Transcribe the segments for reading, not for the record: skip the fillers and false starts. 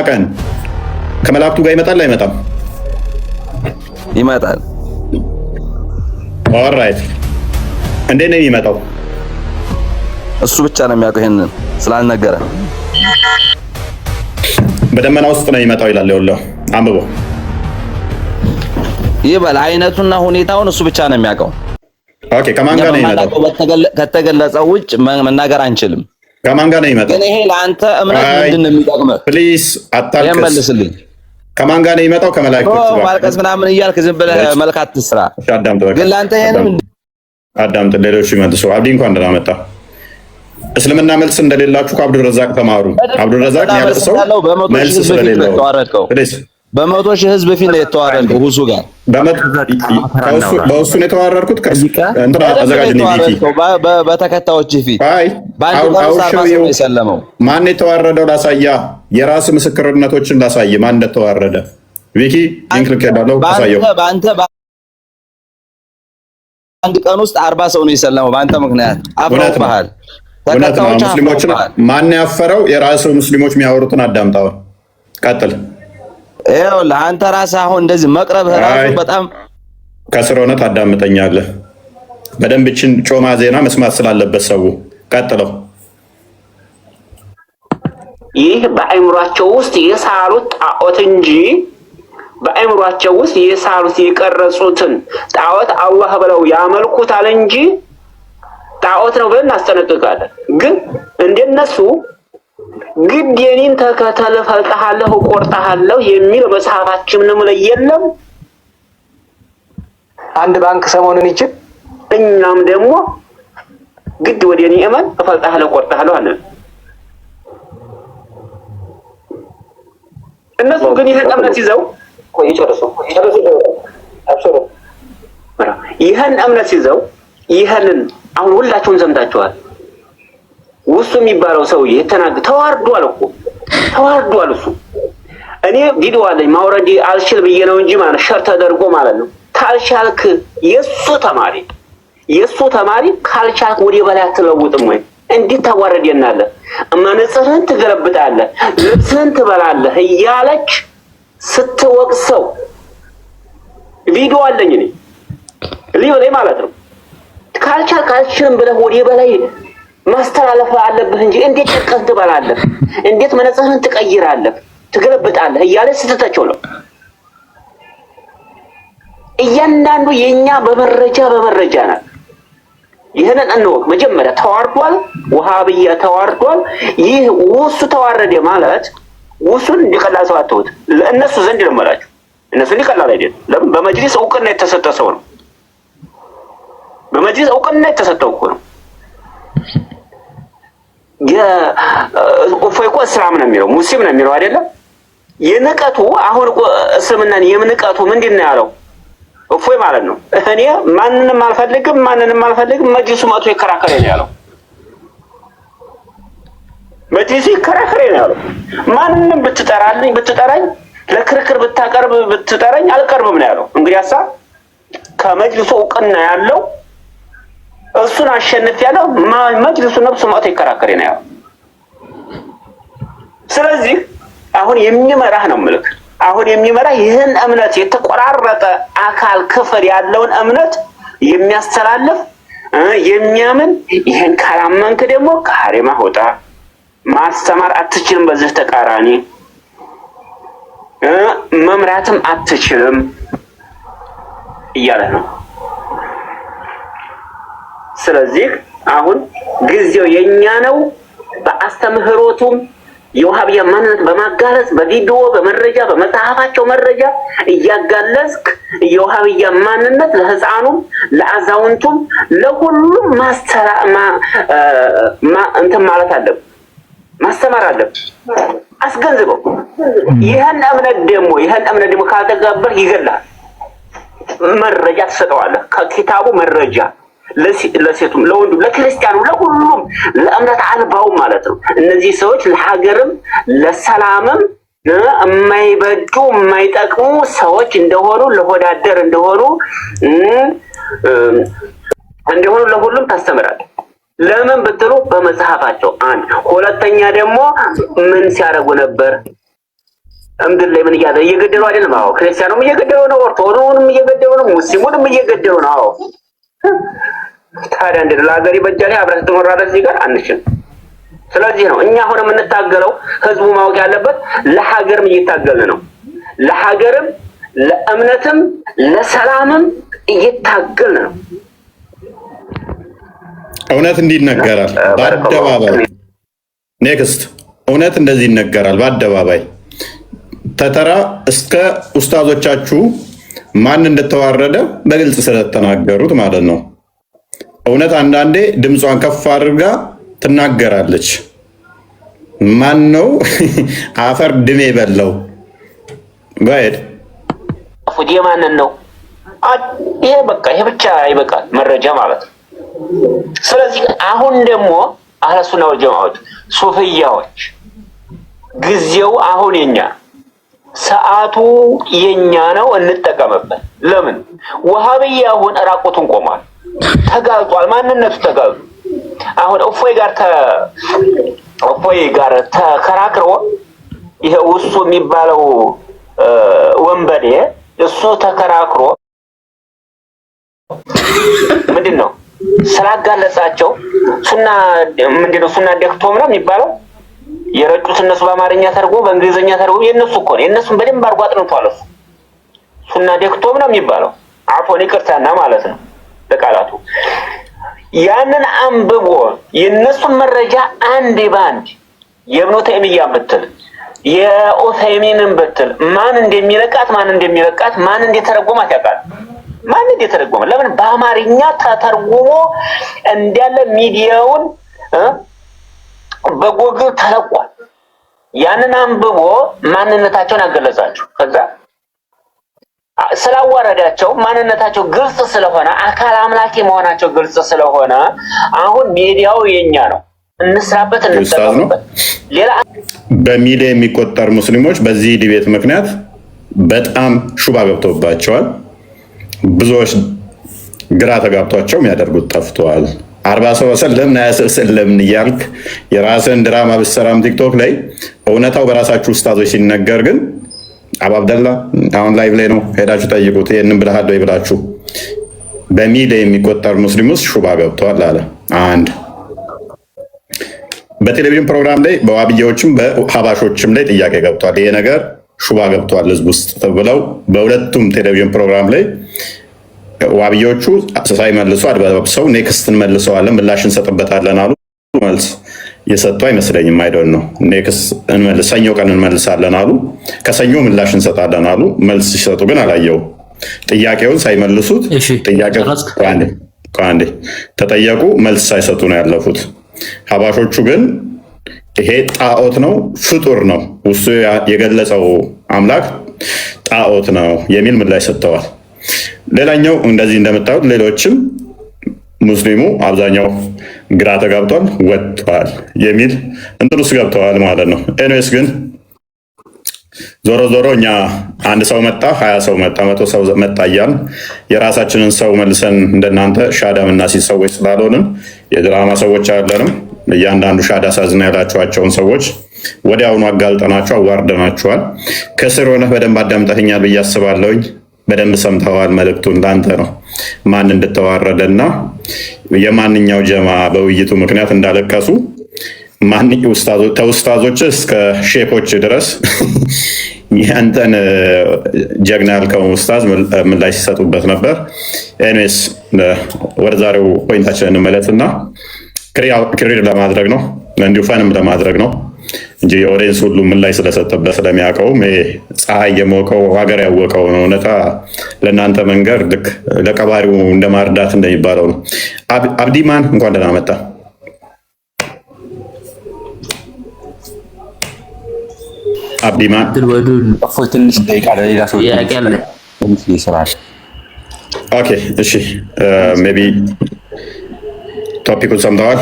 ቀን ከመላእክቱ ጋር ይመጣል አይመጣም? ይመጣል። ኦልራይት። እንዴት ነው የሚመጣው? እሱ ብቻ ነው የሚያውቀው ይሄንን ስላልነገረ። በደመና ውስጥ ነው የሚመጣው ይላል። ይኸውልህ አንብበው። ይበል አይነቱና ሁኔታውን እሱ ብቻ ነው የሚያውቀው። ኦኬ። ከማን ጋር ነው የሚመጣው? ከተገለጸው ውጭ መናገር አንችልም። ከማን ጋር ነው የሚመጣው? ግን ይሄ ለአንተ እምነት ምንድን ነው የሚጠቅመው? ፕሊዝ አታልቅስ። መልስልኝ። ከማን ጋር ነው የሚመጣው? ከመላእክቶች ጋር። ማልቀስ ምናምን እያልክ ዝም ብለህ መልካት ትስራ። ግን ለአንተ ይሄን አዳምጥ። ሌሎች ይመልሱ። አብዲ እንኳን ደህና መጣ። እስልምና መልስ እንደሌላችሁ ከአብዱረዛቅ ተማሩ። አብዱረዛቅ ያመጣው መልስ ስለሌለው በመቶ ሺህ ህዝብ ፊት ነው የተዋረድከው። ሁሱ ጋር በእሱ ነው የተዋረድኩት። እንትና አዘጋጅልኝ ቪኪ በተከታዮች ፊት የሰለመው ማን የተዋረደው ላሳያ። የራስ ምስክርነቶችን ላሳይ ማን እንደተዋረደ። ቪኪ ሊንክ ልኬዳለሁ አሳየው። በአንተ አንድ ቀን ውስጥ 40 ሰው ነው የሰለመው በአንተ ምክንያት። አፍረውብሃል። እውነት ነው። ሙስሊሞችን ማን ያፈረው? የራስ ሙስሊሞች የሚያወሩትን አዳምጣው። ቀጥል። ይኸውልህ አንተ ራስህ አሁን እንደዚህ መቅረብህ ራሱ በጣም ከስር ሆነህ ታዳምጠኛለህ። በደንብ እችን ጮማ ዜና መስማት ስላለበት ሰው ቀጥለው። ይህ በአእምሯቸው ውስጥ የሳሉት ጣዖት እንጂ በአእምሯቸው ውስጥ የሳሉት የቀረጹትን ጣዖት አላህ ብለው ያመልኩታል እንጂ ጣዖት ነው ብለን እናስጠነቅቃለን። ግን እንደነሱ ግድ የኔን ተከተለ ፈልጣለሁ ቆርጣለሁ የሚል መጽሐፋችንም ላይ የለም። አንድ ባንክ ሰሞኑን ይችል እኛም ደግሞ ግድ ወደ እኔ እመን ፈልጣለሁ ቆርጣለሁ አለ። እነሱ ግን ይሄን እምነት ይዘው ይሄን እምነት ይዘው ይሄንን አሁን ሁላችሁም ሰምታችኋል። ውሱ የሚባለው ሰውዬ ተዋርዷል እኮ ተዋርዷል። እሱ እኔ ቪዲዮ አለኝ ማውረድ አልችል ብዬ ነው እንጂ ማለት ሸር ተደርጎ ማለት ነው። ካልቻልክ የሱ ተማሪ ካልቻልክ ወደ በላይ አትለውጥም ወይ? እንዴት ታዋርደናለህ? መነጽርህን ትገለብጣለህ፣ ልብስህን ትበላለህ እያለች ስትወቅሰው ቪዲዮ አለኝ እኔ ሊበላይ ማለት ነው። ካልቻልክ አልችልም ብለህ ወደ በላይ ማስተላለፍ አለብህ እንጂ እንዴት ጨርቀህ ትበላለህ? እንዴት መነጽርህን ትቀይራለህ፣ ትገለብጣለህ እያለች ስትተቸው ነው። እያንዳንዱ የኛ በመረጃ ናት። ይህንን እንወቅ። መጀመሪያ ተዋርዷል፣ ወሃብያ ተዋርዷል። ይህ ውሱ ተዋረደ ማለት ውሱን እንዲቀላል ሰው አትሁት። ለእነሱ ዘንድ ልመላችሁ፣ እነሱ እንዲቀላል አይደለም። ለምን? በመጅሊስ እውቅና የተሰጠ ሰው ነው። በመጅሊስ እውቅና የተሰጠው እኮ ነው። እፎይ እኮ እስላም ነው የሚለው ሙስሊም ነው የሚለው አይደለም። የንቀቱ አሁን እኮ እስልምናን የምንቀቱ ምንድን ነው ያለው? እፎይ ማለት ነው እኔ ማንንም አልፈልግም መጅሊሱ መጥቶ ይከራከረ ነው ያለው። መጅሊሱ ይከራከረ ነው ያለው። ማንንም ብትጠራኝ ለክርክር ብትጠራኝ አልቀርብም ነው ያለው። እንግዲህ አሳ ከመጅሊሱ እውቅና ያለው እሱን አሸንፍ ያለው መጅሊሱ ነፍሱ መጥቶ ይከራከረ ነው ያለው። ስለዚህ አሁን የሚመራህ ነው ምልክ አሁን የሚመራህ ይህን እምነት የተቆራረጠ አካል ክፍል ያለውን እምነት የሚያስተላልፍ የሚያምን ይህን ካላመንክ ደግሞ ከሐሪማ ወጣ ማስተማር አትችልም። በዚህ ተቃራኒ መምራትም አትችልም እያለ ነው። ስለዚህ አሁን ጊዜው የኛ ነው። በአስተምህሮቱም የውሃብያ ማንነት በማጋለጽ በቪዲዮ በመረጃ በመጽሐፋቸው መረጃ እያጋለጽክ የውሃብያ ማንነት ለህፃኑም ለአዛውንቱም ለሁሉም እንትን ማለት አለብህ፣ ማስተማር አለብህ፣ አስገንዝበው። ይህን እምነት ደግሞ ካልተጋበርክ ይገላል። መረጃ ትሰጠዋለህ፣ ከኪታቡ መረጃ ለሴቱም ለወንዱ ለክርስቲያኑ ለሁሉም ለእምነት አልባው ማለት ነው። እነዚህ ሰዎች ለሀገርም ለሰላምም የማይበጁ የማይጠቅሙ ሰዎች እንደሆኑ ለሆዳደር እንደሆኑ ለሁሉም ታስተምራለህ። ለምን ብትሉ በመጽሐፋቸው አንድ፣ ሁለተኛ ደግሞ ምን ሲያደርጉ ነበር? እምድር ላይ ምን እየገደሉ አይደለም? አዎ ክርስቲያኑም እየገደሉ ነው፣ ኦርቶዶክስንም እየገደሉ ነው፣ ሙስሊሙንም እየገደሉ ነው። አዎ ታዲያ እንደ ለሀገር ይበጃል አብረን ትኖራለህ እዚህ ጋር አንችል። ስለዚህ ነው እኛ አሁን የምንታገለው ህዝቡ ማወቅ ያለበት ለሀገርም እየታገልን ነው። ለሀገርም ለእምነትም ለሰላምም እየታገልን ነው። እውነት እንዲነገራል በአደባባይ ኔክስት እውነት እንደዚህ ይነገራል በአደባባይ ተተራ እስከ ኡስታዞቻችሁ ማን እንደተዋረደ በግልጽ ስለተናገሩት ማለት ነው። እውነት አንዳንዴ ድምጿን ከፍ አድርጋ ትናገራለች። ማን ነው አፈር ድሜ በለው ጋይድ ፉዲ ማንን ነው? ይሄ በቃ ይሄ ብቻ ይበቃል መረጃ ማለት ነው። ስለዚህ አሁን ደግሞ አህለሱና ወልጀማዓት ሱፍያዎች ጊዜው አሁን የኛ ሰዓቱ የኛ ነው፣ እንጠቀምበት። ለምን ወሃብያ አሁን ራቁቱን ቆሟል፣ ተጋልጧል፣ ማንነቱ ተጋልጧል። አሁን እፎይ ጋር ተከራክሮ ይሄ እሱ የሚባለው ወንበዴ እሱ ተከራክሮ ምንድን ነው ስላጋለጻቸው ሱና ምንድነው ሱና ደክቶም ነው የሚባለው የረጩት እነሱ በአማርኛ ተርጎ በእንግሊዝኛ ተርጎ የነሱ እኮ ነው። የነሱን በደንብ አድርጎ አጥንቷል። እሱ ሱና ደክቶም ነው የሚባለው አፎን ይቅርታና ማለት ነው ለቃላቱ። ያንን አንብቦ የነሱን መረጃ አንድ ባንድ የኢብኑ ተይሚያ ብትል የኡሰይሚንን ብትል ማን እንደሚለቃት ማን እንደተረጎማት ያውቃል። ማን እንደተረጎመ ለምን በአማርኛ ተተርጉሞ እንዳለ ሚዲያውን በጎግል ተለቋል። ያንን አንብቦ ማንነታቸውን አገለጻቸው። ከዛ ስላዋረዳቸው ማንነታቸው ግልጽ ስለሆነ አካል አምላኪ መሆናቸው ግልጽ ስለሆነ አሁን ሚዲያው የኛ ነው፣ እንስራበት፣ እንጠቀምበት። ሌላ በሚሊዮን የሚቆጠር ሙስሊሞች በዚህ ዲቤት ምክንያት በጣም ሹባ ገብቶባቸዋል። ብዙዎች ግራ ተጋብቷቸው የሚያደርጉት ጠፍተዋል። 40 ሰው ሰለም ለምን እያልክ የራስን ድራማ ብትሰራም ቲክቶክ ላይ እውነታው በራሳችሁ ኡስታዞች ሲነገር ግን አብደላ አሁን ላይቭ ላይ ነው፣ ሄዳችሁ ጠይቁት። ይህንን ብለሃል ወይ ብላችሁ በሚሊዮን የሚቆጠር ሙስሊሞች ሹባ ገብተዋል አለ። አንድ በቴሌቪዥን ፕሮግራም ላይ በዋብያዎችም በሀባሾችም ላይ ጥያቄ ገብቷል። ይሄ ነገር ሹባ ገብቷል ህዝብ ውስጥ ብለው በሁለቱም ቴሌቪዥን ፕሮግራም ላይ ዋብያዎቹ ሳይመልሱ አድበሰው ኔክስት እንመልሰዋለን ምላሽ እንሰጥበታለን አሉ። መልስ የሰጡ አይመስለኝም። አይዶን ነው ኔክስት ሰኞ ቀን እንመልሳለን አሉ። ከሰኞ ምላሽ እንሰጣለን አሉ። መልስ ሲሰጡ ግን አላየው። ጥያቄውን ሳይመልሱት ጥያቄው ከአንዴ ተጠየቁ፣ መልስ ሳይሰጡ ነው ያለፉት። ሀባሾቹ ግን ይሄ ጣዖት ነው፣ ፍጡር ነው፣ ውስጡ የገለጸው አምላክ ጣዖት ነው የሚል ምላሽ ሰጥተዋል። ሌላኛው እንደዚህ እንደምታዩት ሌሎችም ሙስሊሙ አብዛኛው ግራ ተጋብቷል፣ ወጥቷል የሚል እንትን ውስጥ ገብተዋል ማለት ነው። ኤኒዌይስ ግን ዞሮ ዞሮ እኛ አንድ ሰው መጣ፣ 20 ሰው መጣ፣ 100 ሰው መጣ እያልን የራሳችንን ሰው መልሰን እንደናንተ ሻዳ ምናሲዝ ሰዎች ስላልሆንን የድራማ ሰዎች አይደለንም። እያንዳንዱ ሻዳ ሳዝና ያላችኋቸውን ሰዎች ወዲያውኑ አጋልጠናቸው አዋርደናቸዋል። ከስር ሆነህ በደንብ አዳምጠኛል ብዬ አስባለሁኝ። በደንብ ሰምተዋል። መልእክቱን ለአንተ ነው። ማን እንደተዋረደና የማንኛው ጀማ በውይይቱ ምክንያት እንዳለቀሱ ተውስታዞች እስከ ሼፖች ድረስ ያንተን ጀግና ያልከውን ኡስታዝ ምላሽ ሲሰጡበት ነበር። ኤኒዌይስ ወደ ዛሬው ፖይንታችን እንመለስና ክሪር ለማድረግ ነው እንዲሁ ፈንም ለማድረግ ነው እንጂ ኦዲየንስ ሁሉ ምላሽ ስለሰጠበት ስለሚያውቀውም ፀሐይ የሞቀው ሀገር ያወቀው ነው። እውነታ ለእናንተ መንገር ልክ ለቀባሪው እንደማርዳት እንደሚባለው ነው። አብዲማን እንኳን ደህና መጣ። አብዲማን ትንሽ ደቂቃ ለሌላ ሰው ኦኬ፣ እሺ ሜይ ቢ ቶፒኩን ሰምተዋል።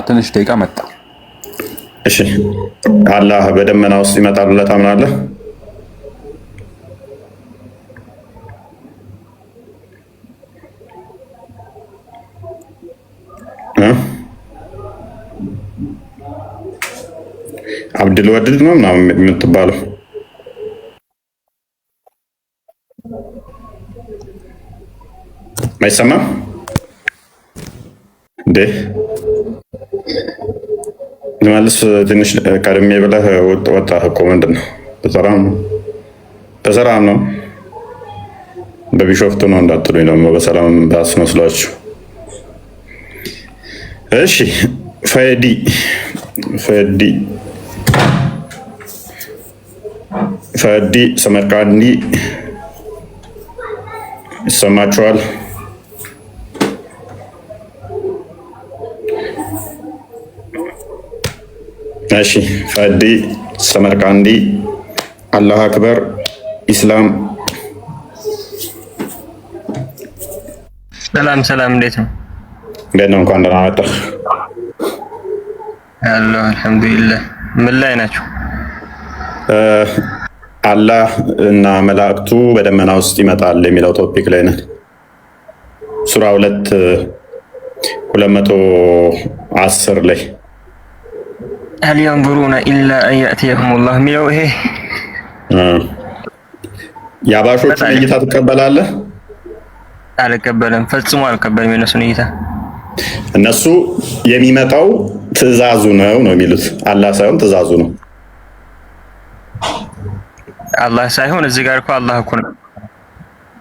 ትንሽ ደቂቃ መጣ። እሺ አላህ በደመና ውስጥ ይመጣል ብለህ ታምናለህ? አብድል ወድድ ነው ምናምን የምትባለው አይሰማም እንዴ? ልመልስ ትንሽ ቀድሜ ብለህ ወጣህ እኮ። ምንድን ነው? በሰላም ነው? በቢሾፍቱ ነው እንዳትሉኝ ደግሞ በሰላም ባስመስሏችሁ። እሺ ፈዲ ሰመርቃንዲ ይሰማችኋል? እሺ ፈዲ ሰመርቃንዲ አላህ አክበር ኢስላም። ሰላም፣ እንዴት ነው? እንዴት ነው? እንኳን ደህና መጣህ። አለሁ አልሐምዱሊላህ። ምን ላይ ናችሁ? አላህ እና መላእክቱ በደመና ውስጥ ይመጣል የሚለው ቶፒክ ላይ ነን። ሱራ 2:210 ላይ هل ينظرون إلا أن يأتيهم الله የሚለው ይሄ የአባሾቹን እይታ ትቀበላለህ? አልቀበልም፣ ፈጽሞ አልቀበልም የነሱን እይታ። እነሱ የሚመጣው ትእዛዙ ነው የሚሉት፣ አላህ ሳይሆን ትእዛዙ ነው። አላህ ሳይሆን እዚህ ጋር እኮ አላህ እኮ ነው።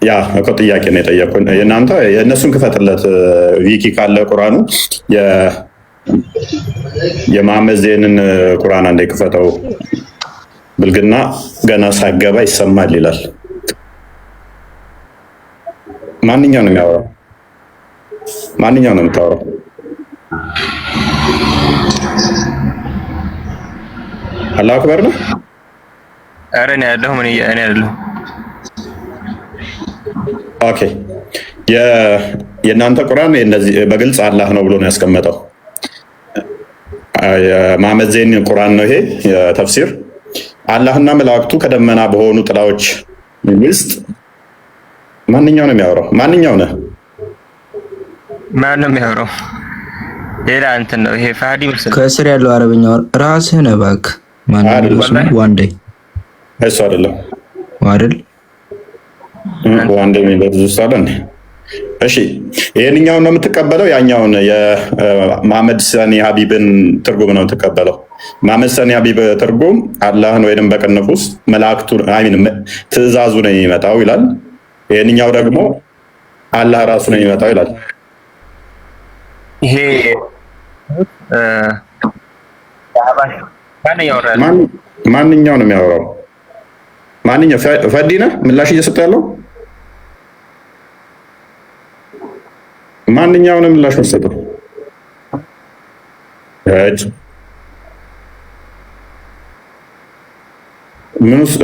ያ እኮ ጥያቄ ነው የጠየቁን። እናንተ የእነሱን ክፈትለት ዊኪ ካለ ቁርአኑ የመሐመድ ዜንን ቁርአን አንዴ ክፈተው። ብልግና ገና ሳገባ ይሰማል ይላል። ማንኛው ነው የሚያወራው? ማንኛው ነው የምታወራው? አላሁ አክበር ነው። ኧረ እኔ አይደለሁም፣ እኔ አይደለሁም። ኦኬ የእናንተ ቁርአን እንደዚህ በግልጽ አላህ ነው ብሎ ነው ያስቀመጠው። የመሐመድ ዜን ቁርአን ነው ይሄ የተፍሲር። አላህና መላእክቱ ከደመና በሆኑ ጥላዎች ውስጥ ማንኛው ነው የሚያወራው? ማንኛው ነው? ማን ነው የሚያወራው? ሌላ እንትን ነው ይሄ ፋዲ ምስል ከስር ያለው አረብኛው ራስህ ነህ እባክህ። ማን ነው ዋንዴ? እሱ አይደለም አይደል? ዋንዴ የሚለው ውስጥ አለ እንዴ? እሺ ይሄንኛውን ነው የምትቀበለው? ያኛውን የመሐመድ ሰኒ ሀቢብን ትርጉም ነው የምትቀበለው? መሐመድ ሰኒ ሀቢብ ትርጉም አላህን ወይንም በቅንፍ ውስጥ መላእክቱ ትእዛዙ ነው የሚመጣው ይላል። ይሄንኛው ደግሞ አላህ ራሱ ነው የሚመጣው ይላል። ይሄ ማንኛው ነው የሚያወራው? ማንኛው? ፈዲ ነህ ምላሽ እየሰጠ ያለው? ማንኛው ነው ምላሽ መስጠው?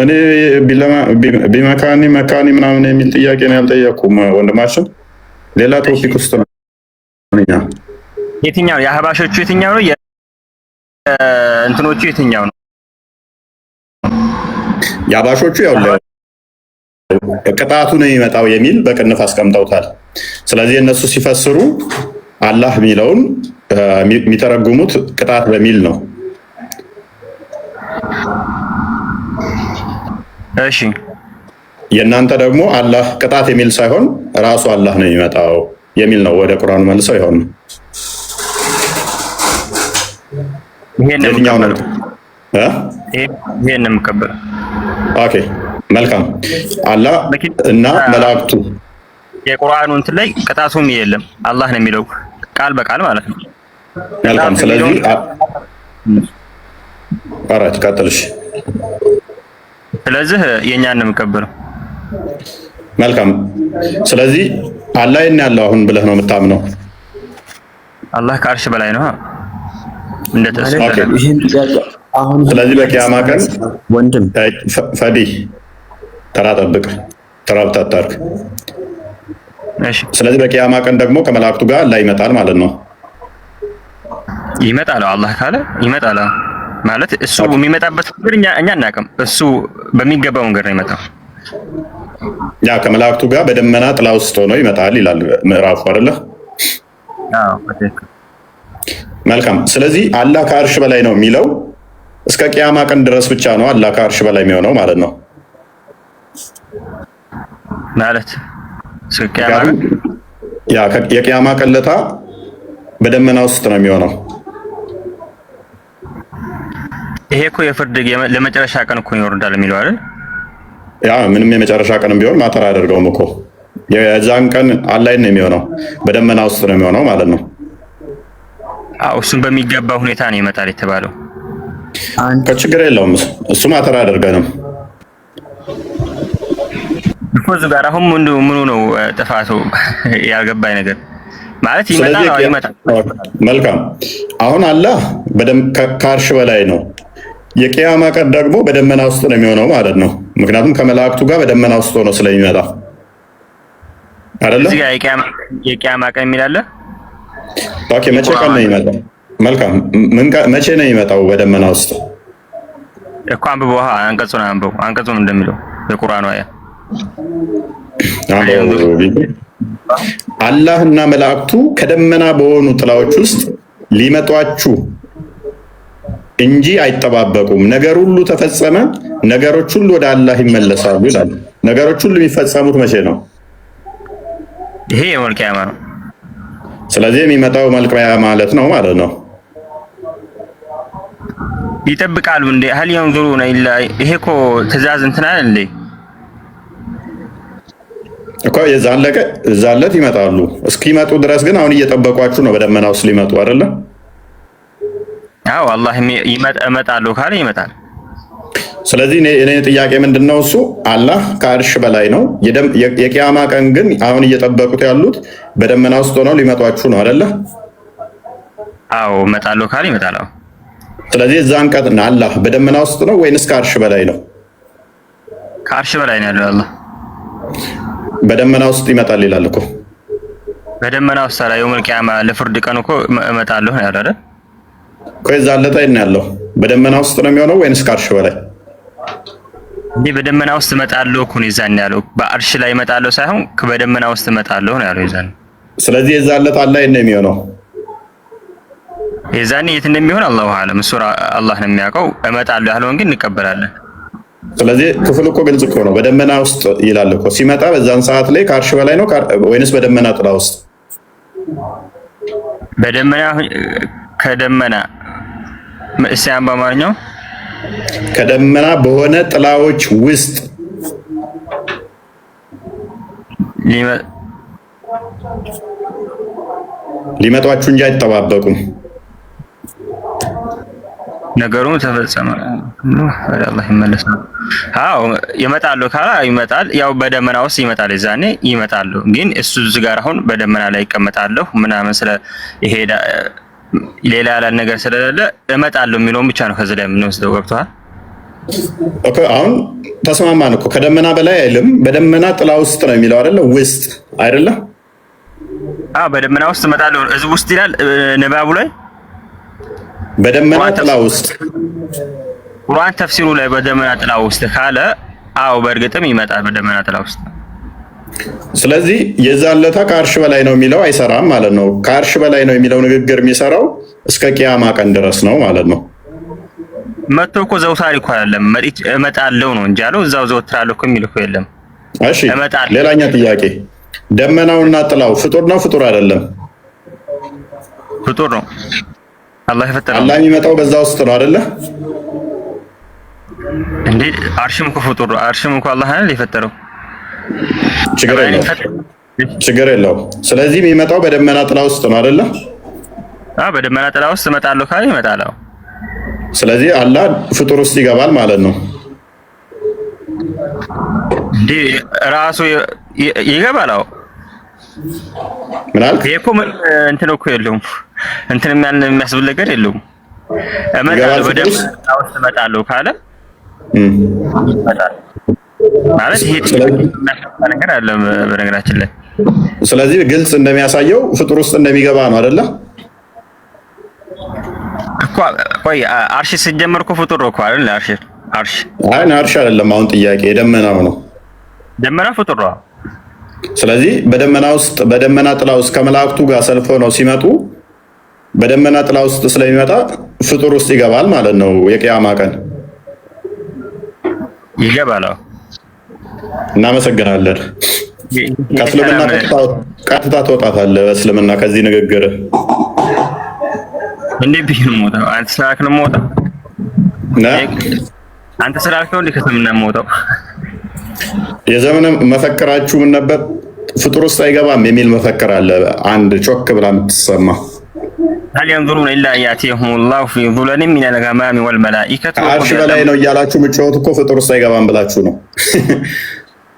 እኔ ቢመካኒ መካኒ ምናምን የሚል ጥያቄ ነው ያልጠየኩም ወንድማችን። ሌላ ቶፒክ ውስጥ ነው። የትኛው የአህባሾቹ የትኛው ነው? የእንትኖቹ የትኛው ነው? የአህባሾቹ ያው ቅጣቱ ነው የሚመጣው የሚል በቅንፍ አስቀምጠውታል። ስለዚህ እነሱ ሲፈስሩ አላህ የሚለውን የሚተረጉሙት ቅጣት በሚል ነው። እሺ የእናንተ ደግሞ አላህ ቅጣት የሚል ሳይሆን ራሱ አላህ ነው የሚመጣው የሚል ነው። ወደ ቁርአኑ መልሰው ይሆን ይሄን ነው የምቀበለው። ኦኬ መልካም። አላህ እና መላእክቱ የቁርአኑ እንትን ላይ ቅጣቱም የለም አላህ ነው የሚለው ቃል በቃል ማለት ነው። መልካም። ስለዚህ አራት ቀጥልሽ። ስለዚህ የኛን ነው የምቀበለው። መልካም። ስለዚህ አላህ ያለው አሁን ብለህ ነው የምታምነው? አላህ ከአርሽ በላይ ነው እንደተሰጠ። ስለዚህ በቂያማ ቀን ወንድም ፈዲ ተራ ጠብቅ፣ ተራ ብታታርክ። እሺ ስለዚህ በቂያማ ቀን ደግሞ ከመላእክቱ ጋር አላህ ይመጣል ማለት ነው። ይመጣል አላህ ካለ ይመጣል ማለት እሱ የሚመጣበት ነገር እኛ አናውቅም። እሱ በሚገባው መንገድ ነው የሚመጣው። ያ ከመላእክቱ ጋር በደመና ጥላ ውስጥ ሆኖ ይመጣል ይላል ምዕራፉ አይደለ? አዎ። መልካም። ስለዚህ አላህ ከአርሽ በላይ ነው የሚለው እስከ ቂያማ ቀን ድረስ ብቻ ነው አላህ ከአርሽ በላይ የሚሆነው ማለት ነው። ማለት እስከ ቂያማ የቂያማ ቀን ለታ በደመና ውስጥ ነው የሚሆነው። ይሄ እኮ የፍርድ ለመጨረሻ ቀን እኮ ይወርዳል የሚለው አይደል? ያ ምንም የመጨረሻ ቀንም ቢሆን ማተር አያደርገውም እኮ የዛን ቀን አላህ ነው የሚሆነው፣ በደመና ውስጥ ነው የሚሆነው ማለት ነው። አው እሱን በሚገባ ሁኔታ ነው ይመጣል የተባለው። ከችግር የለውም እሱ ማተር አያደርገንም። ቢኮዝ ጋር አሁን ምኑ ነው ጥፋቱ ያልገባኝ ነገር ማለት ይመጣል። መልካም አሁን አላህ ከአርሽ በላይ ነው። የቂያማ ቀን ደግሞ በደመና ውስጥ ነው የሚሆነው ማለት ነው። ምክንያቱም ከመላእክቱ ጋር በደመና ውስጥ ሆኖ ስለሚመጣ አይደለ? እዚህ ጋር የቂያማ ቀን የሚል አለ። ኦኬ መቼ ቀን ነው የሚመጣው? መልካም መቼ ነው የሚመጣው በደመና ውስጥ? እኮ አንብበው አንቀጹን እንደሚለው የቁርአኑ አያ አላህና መላእክቱ ከደመና በሆኑ ጥላዎች ውስጥ ሊመጧችሁ እንጂ አይጠባበቁም። ነገር ሁሉ ተፈጸመ፣ ነገሮች ሁሉ ወደ አላህ ይመለሳሉ ይላል። ነገሮች ሁሉ የሚፈጸሙት መቼ ነው? ይሄ የውመል ቂያማ ነው። ስለዚህ የሚመጣው መልቂያ ማለት ነው ነው። ይጠብቃሉ እንዴ? هل ينظرون الا ይሄ እኮ ትእዛዝ እንትና እንዴ እኮ የዛለት ይመጣሉ። እስኪመጡ ድረስ ግን አሁን እየጠበቋችሁ ነው። በደመና ውስጥ ሊመጡ አይደለ? አዎ አላህ እመጣለሁ ካለ ይመጣል። ስለዚህ እኔ ጥያቄ ምንድነው እሱ አላህ ከአርሽ በላይ ነው። የቂያማ ቀን ግን አሁን እየጠበቁት ያሉት በደመና ውስጥ ሆነው ሊመጧችሁ ነው አይደለ? አዎ እመጣለሁ ካለ ይመጣል። ስለዚህ እዛን ቀን አላህ በደመና ውስጥ ነው ወይንስ ከአርሽ በላይ ነው? ከአርሽ በላይ ነው ያለው አላህ። በደመና ውስጥ ይመጣል ይላል እኮ። በደመና ውስጥ ታዲያ የውመል ቂያማ ለፍርድ ቀን እኮ እመጣለሁ ነው ያለው አይደል? ከዛለታ ያለው በደመና ውስጥ ነው የሚሆነው ወይንስ ከአርሽ በላይ? እንዴ በደመና ውስጥ እመጣለሁ እኮ ነው ይዛን ያለው። በአርሽ ላይ እመጣለሁ ሳይሆን በደመና ውስጥ እመጣለሁ ነው ያለው ይዛን። ስለዚህ የዛለታ አላህ ነው የሚሆነው። የዛኔ የት እንደሚሆን አላሁ አለም፣ እሱ አላህ ነው የሚያውቀው። እመጣለሁ ያለውን ግን እንቀበላለን። ስለዚህ ክፍል እኮ ግልጽ እኮ ነው። በደመና ውስጥ ይላል እኮ ሲመጣ በዛን ሰዓት ላይ ከአርሽ በላይ ነው ወይንስ በደመና ጥላ ውስጥ? ከደመና እስያን በአማርኛው ከደመና በሆነ ጥላዎች ውስጥ ሊመጧችሁ እንጂ አይጠባበቁም። ነገሩ ተፈጸመ ወደ አላህ ይመለሳል። አዎ ይመጣሉ ካላ ይመጣል። ያው በደመና ውስጥ ይመጣል፣ ይዛኔ ይመጣሉ። ግን እሱ እዚህ ጋር አሁን በደመና ላይ ይቀመጣለሁ ምናምን ስለ ይሄዳ ሌላ ያለ ነገር ስለሌለ እመጣለሁ የሚለውን ብቻ ነው ከዚህ ላይ የምንወስደው። ገብቶሃል? ኦኬ አሁን ተስማማን እኮ። ከደመና በላይ አይልም፣ በደመና ጥላ ውስጥ ነው የሚለው አይደለ? ውስጥ አይደለ? አዎ በደመና ውስጥ እመጣለሁ እዚህ ውስጥ ይላል ንባቡ ላይ በደመና ጥላ ውስጥ። ቁርአን ተፍሲሩ ላይ በደመና ጥላ ውስጥ ካለ አዎ በእርግጥም ይመጣል በደመና ጥላ ውስጥ። ስለዚህ የዛለታ ከአርሽ በላይ ነው የሚለው አይሰራም ማለት ነው። ከአርሽ በላይ ነው የሚለው ንግግር የሚሰራው እስከ ቂያማ ቀን ድረስ ነው ማለት ነው። መጥቶ እኮ ዘውታሪ እኮ አይደለም እመጣለሁ ነው እንጂ አለው እዛው ዘውትራለሁ እኮ የሚል እኮ የለም። እሺ ሌላኛ ጥያቄ፣ ደመናውና ጥላው ፍጡር ነው ፍጡር አይደለም? ፍጡር ነው። አላህ የፈጠረው አላህ የሚመጣው በዛ ውስጥ ነው አይደለ? እንዴ አርሽም እኮ ፍጡር ነው። አርሽም እኮ አላህ አይደል የፈጠረው? ችግር የለውም። ስለዚህ የሚመጣው በደመና ጥላ ውስጥ ነው አይደለ? በደመና ጥላ ውስጥ እመጣለሁ ካለ ይመጣል። ስለዚህ አላህ ፍጡር ውስጥ ይገባል ማለት ነው። እንዴ ራሱ ይገባል። ምን አልክ? ይሄ እኮ እንትን እኮ የለውም እንትን የሚያስብል ነገር የለውም። እመጣለሁ በደመና ውስጥ እመጣለሁ ካለ ይመጣል ማለት ይሄ ነገር አለ በነገራችን ላይ። ስለዚህ ግልጽ እንደሚያሳየው ፍጡር ውስጥ እንደሚገባ ነው አይደለ? እኮ ቆይ አርሽ ሲጀመር እኮ ፍጡር ነው እኮ አይደል? አርሽ አርሽ አይደለም። አሁን ጥያቄ የደመናው ነው። ደመና ፍጡር ነው። ስለዚህ በደመና ውስጥ በደመና ጥላ ውስጥ ከመላእክቱ ጋር ሰልፈው ነው ሲመጡ በደመና ጥላ ውስጥ ስለሚመጣ ፍጡር ውስጥ ይገባል ማለት ነው። የቂያማ ቀን ይገባል። እናመሰግናለን። ከእስልምና ቀጥታ ትወጣታለህ። በእስልምና ከዚህ ንግግር እንዴት ብዬ ነው የምወጣው? አንተ ስላልክ ነው የምወጣው። አንተ ስላልክ ነው ከእስልምና የምወጣው። የዘመነ መፈክራችሁ ምን ነበር? ፍጡር ውስጥ አይገባም የሚል መፈክር አለ። አንድ ቾክ ብላ የምትሰማ هل ينظرون إلا يأتيهم الله في ظلل من الغمام والملائكة ከአርሽ በላይ ነው እያላችሁ የምትጮሁት እኮ ፍጡር ውስጥ አይገባም ብላችሁ ነው።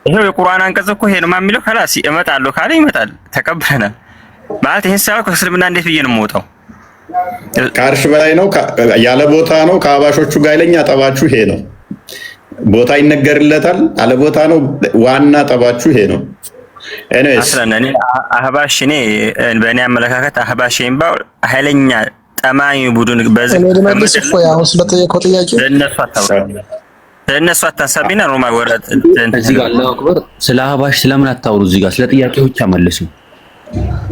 ይሄው የቁርአን አንቀጽ እኮ ይሄ ነው የሚለው። ከላስ እመጣለሁ ካለ ይመጣል፣ ተቀበለናል ማለት ይሄን ሳይሆን ከእስልምና እንዴት ብዬ ነው የምወጣው? ከአርሽ በላይ ነው ያለ ቦታ ነው። ከአህባሾቹ ጋር ይለኛ ጠባችሁ ይሄ ነው። ቦታ ይነገርለታል አለ ቦታ ነው። ዋና ጠባችሁ ይሄ ነው። እኔ አህባሽ በእኔ አመለካከት አህባሽ የሚባል ኃይለኛ ጠማኝ ቡድን በዚህ ስለጠየቀው ጥያቄ ለእነሱ አታሳቢና ኖርማል ወረድ እዚህ ጋር አላሁ አክበር። ስለ አህባሽ ስለምን አታውሩ? እዚህ ጋር ስለ ጥያቄዎች አመልሱ።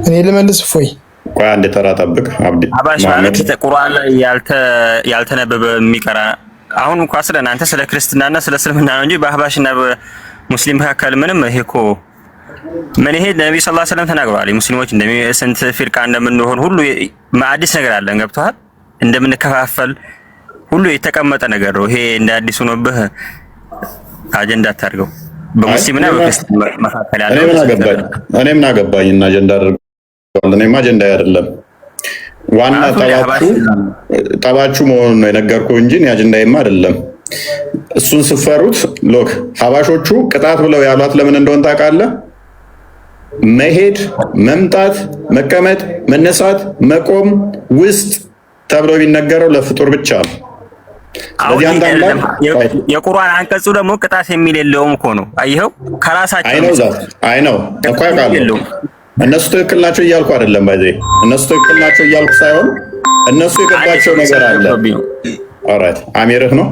እኔ ልመልስ እፎይ። ቆይ አንዴ ተራ ጠብቅ። አብዲ አህባሽ ማለት ቁርአን ላይ ያልተነበበ የሚቀራ አሁን እንኳን ስለ እናንተ ስለ ክርስትናና ስለ እስልምና ነው እንጂ በአህባሽና በሙስሊም መካከል ምንም ይሄ እኮ ምን ይሄ ነብዩ ሰለላሁ ዐለይሂ ወሰለም ተናግረዋል። ሙስሊሞች ስንት ፊርቃ እንደምንሆን ሁሉ አዲስ ነገር አለን። ገብቶሃል? እንደምንከፋፈል ሁሉ የተቀመጠ ነገር ነው። ይሄ እንደ አዲስ ሆኖብህ አጀንዳ አታርገው። በሙስሊምና በክርስቲያን መካከል ያለው እኔ ምን አገባኝ እና አጀንዳ አድርገው። እኔማ አጀንዳ አይደለም ዋና ጠባችሁ መሆኑን ነው የነገርኩህ እንጂ አጀንዳዬማ አይደለም። እሱን ስፈሩት ሎክ ሀባሾቹ ቅጣት ብለው ያሏት ለምን እንደሆነ ታውቃለህ? መሄድ፣ መምጣት፣ መቀመጥ፣ መነሳት፣ መቆም ውስጥ ተብሎ የሚነገረው ለፍጡር ብቻ ነው። የቁርአን አንቀጹ ደግሞ ቅጣት የሚል የለውም እኮ ነው። አየኸው? ከራሳቸው አይ ነው እኮ ያውቃሉ። እነሱ ትክክል ናቸው እያልኩ አይደለም። ባይዘ እነሱ ትክክል ናቸው እያልኩ ሳይሆን እነሱ የገባቸው ነገር አለ። ኦራይት አሚርህ ነው።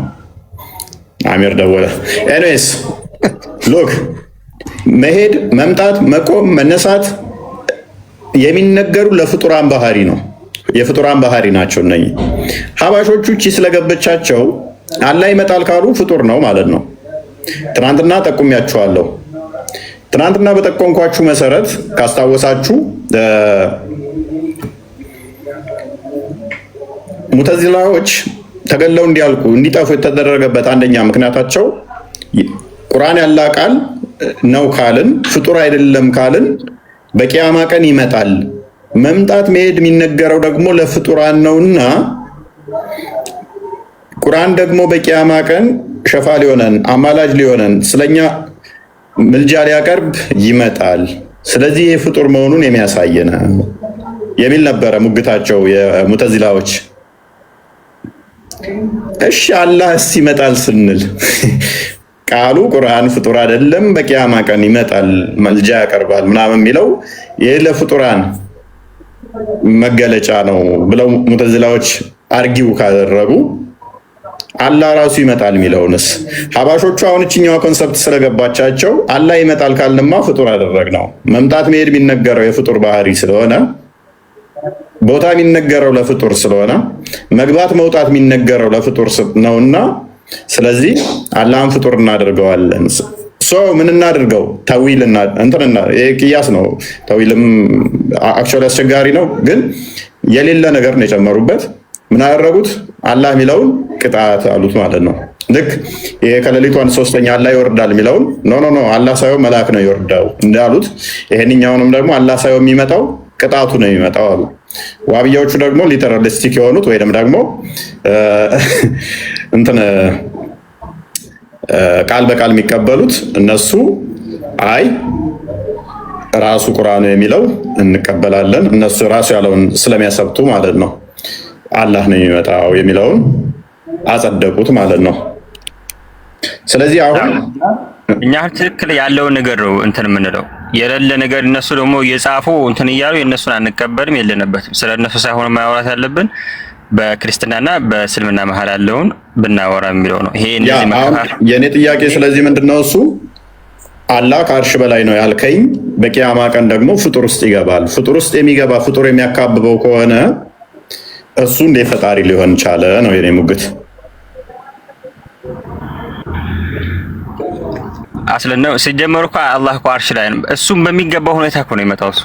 አሚር ደወለ። ኤኒዌይስ ሎክ መሄድ፣ መምጣት፣ መቆም፣ መነሳት የሚነገሩ ለፍጡራን ባህሪ ነው። የፍጡራን ባህሪ ናቸው እነኚህ። ሀባሾቹ እቺ ስለገበቻቸው አላህ ይመጣል ካሉ ፍጡር ነው ማለት ነው። ትናንትና ጠቁሚያችኋለሁ። ትናንትና በጠቆምኳችሁ መሰረት ካስታወሳችሁ ሙተዚላዎች ተገለው እንዲያልቁ እንዲጠፉ የተደረገበት አንደኛ ምክንያታቸው ቁርአን ያላ ቃል ነው ካልን ፍጡር አይደለም ካልን በቂያማ ቀን ይመጣል። መምጣት መሄድ የሚነገረው ደግሞ ለፍጡራን ነውና ቁርአን ደግሞ በቂያማ ቀን ሸፋ ሊሆነን አማላጅ ሊሆነን ስለኛ ምልጃ ሊያቀርብ ይመጣል። ስለዚህ ይህ ፍጡር መሆኑን የሚያሳየን የሚል ነበረ ሙግታቸው የሙተዚላዎች። እሺ አላህስ ይመጣል ስንል ቃሉ ቁርአን ፍጡር አይደለም በቂያማ ቀን ይመጣል መልጃ ያቀርባል ምናምን የሚለው ይህ ለፍጡራን መገለጫ ነው ብለው ሙተዚላዎች አርጊው ካደረጉ አላህ ራሱ ይመጣል የሚለውንስ ሀባሾቹ አሁን እችኛዋ ኮንሰፕት ስለገባቻቸው አላህ ይመጣል ካልንማ ፍጡር አደረግነው። መምጣት መሄድ የሚነገረው የፍጡር ባህሪ ስለሆነ ቦታ የሚነገረው ለፍጡር ስለሆነ መግባት መውጣት የሚነገረው ለፍጡር ነውና ስለዚህ አላህን ፍጡር እናደርገዋለን። ምን እናድርገው? ተዊልና እንትንና ቅያስ ነው። ተዊልም አክቹዋሊ አስቸጋሪ ነው፣ ግን የሌለ ነገር ነው የጨመሩበት። ምን አደረጉት? አላህ የሚለውን ቅጣት አሉት ማለት ነው። ልክ ይሄ ከሌሊቱ 1/3 አላህ ይወርዳል የሚለውን ኖ አላህ ሳይሆን መልአክ ነው ይወርዳው እንዳሉት፣ ይሄንኛውንም ደግሞ አላህ ሳይሆን የሚመጣው ቅጣቱ ነው የሚመጣው አሉ። ዋብያዎቹ ደግሞ ሊተራሊስቲክ የሆኑት ወይም ደግሞ እንትን ቃል በቃል የሚቀበሉት እነሱ አይ ራሱ ቁርአኑ የሚለው እንቀበላለን፣ እነሱ ራሱ ያለውን ስለሚያሰብቱ ማለት ነው። አላህ ነው የሚመጣው የሚለውን አጸደቁት ማለት ነው። ስለዚህ አሁን እኛ ትክክል ያለውን ነገር ነው እንትን የምንለው፣ የሌለ ነገር እነሱ ደግሞ እየጻፉ እንትን እያሉ የእነሱን አንቀበልም የለንበትም። ስለ እነሱ ሳይሆን ማውራት ያለብን በክርስትናና በእስልምና መሀል ያለውን ብናወራ የሚለው ነው። ይሄ እንደዚህ መከፋፈል የኔ ጥያቄ። ስለዚህ ምንድነው እሱ አላህ ከአርሽ በላይ ነው ያልከኝ፣ በቂያማ ቀን ደግሞ ፍጡር ውስጥ ይገባል። ፍጡር ውስጥ የሚገባ ፍጡር የሚያካብበው ከሆነ እሱ እንዴት ፈጣሪ ሊሆን ቻለ ነው የኔ ሙግት። አስለነው ሲጀመር እኮ አላህ እኮ አርሽ ላይ ነው። እሱም በሚገባው ሁኔታ እኮ ነው የመጣው። እሱ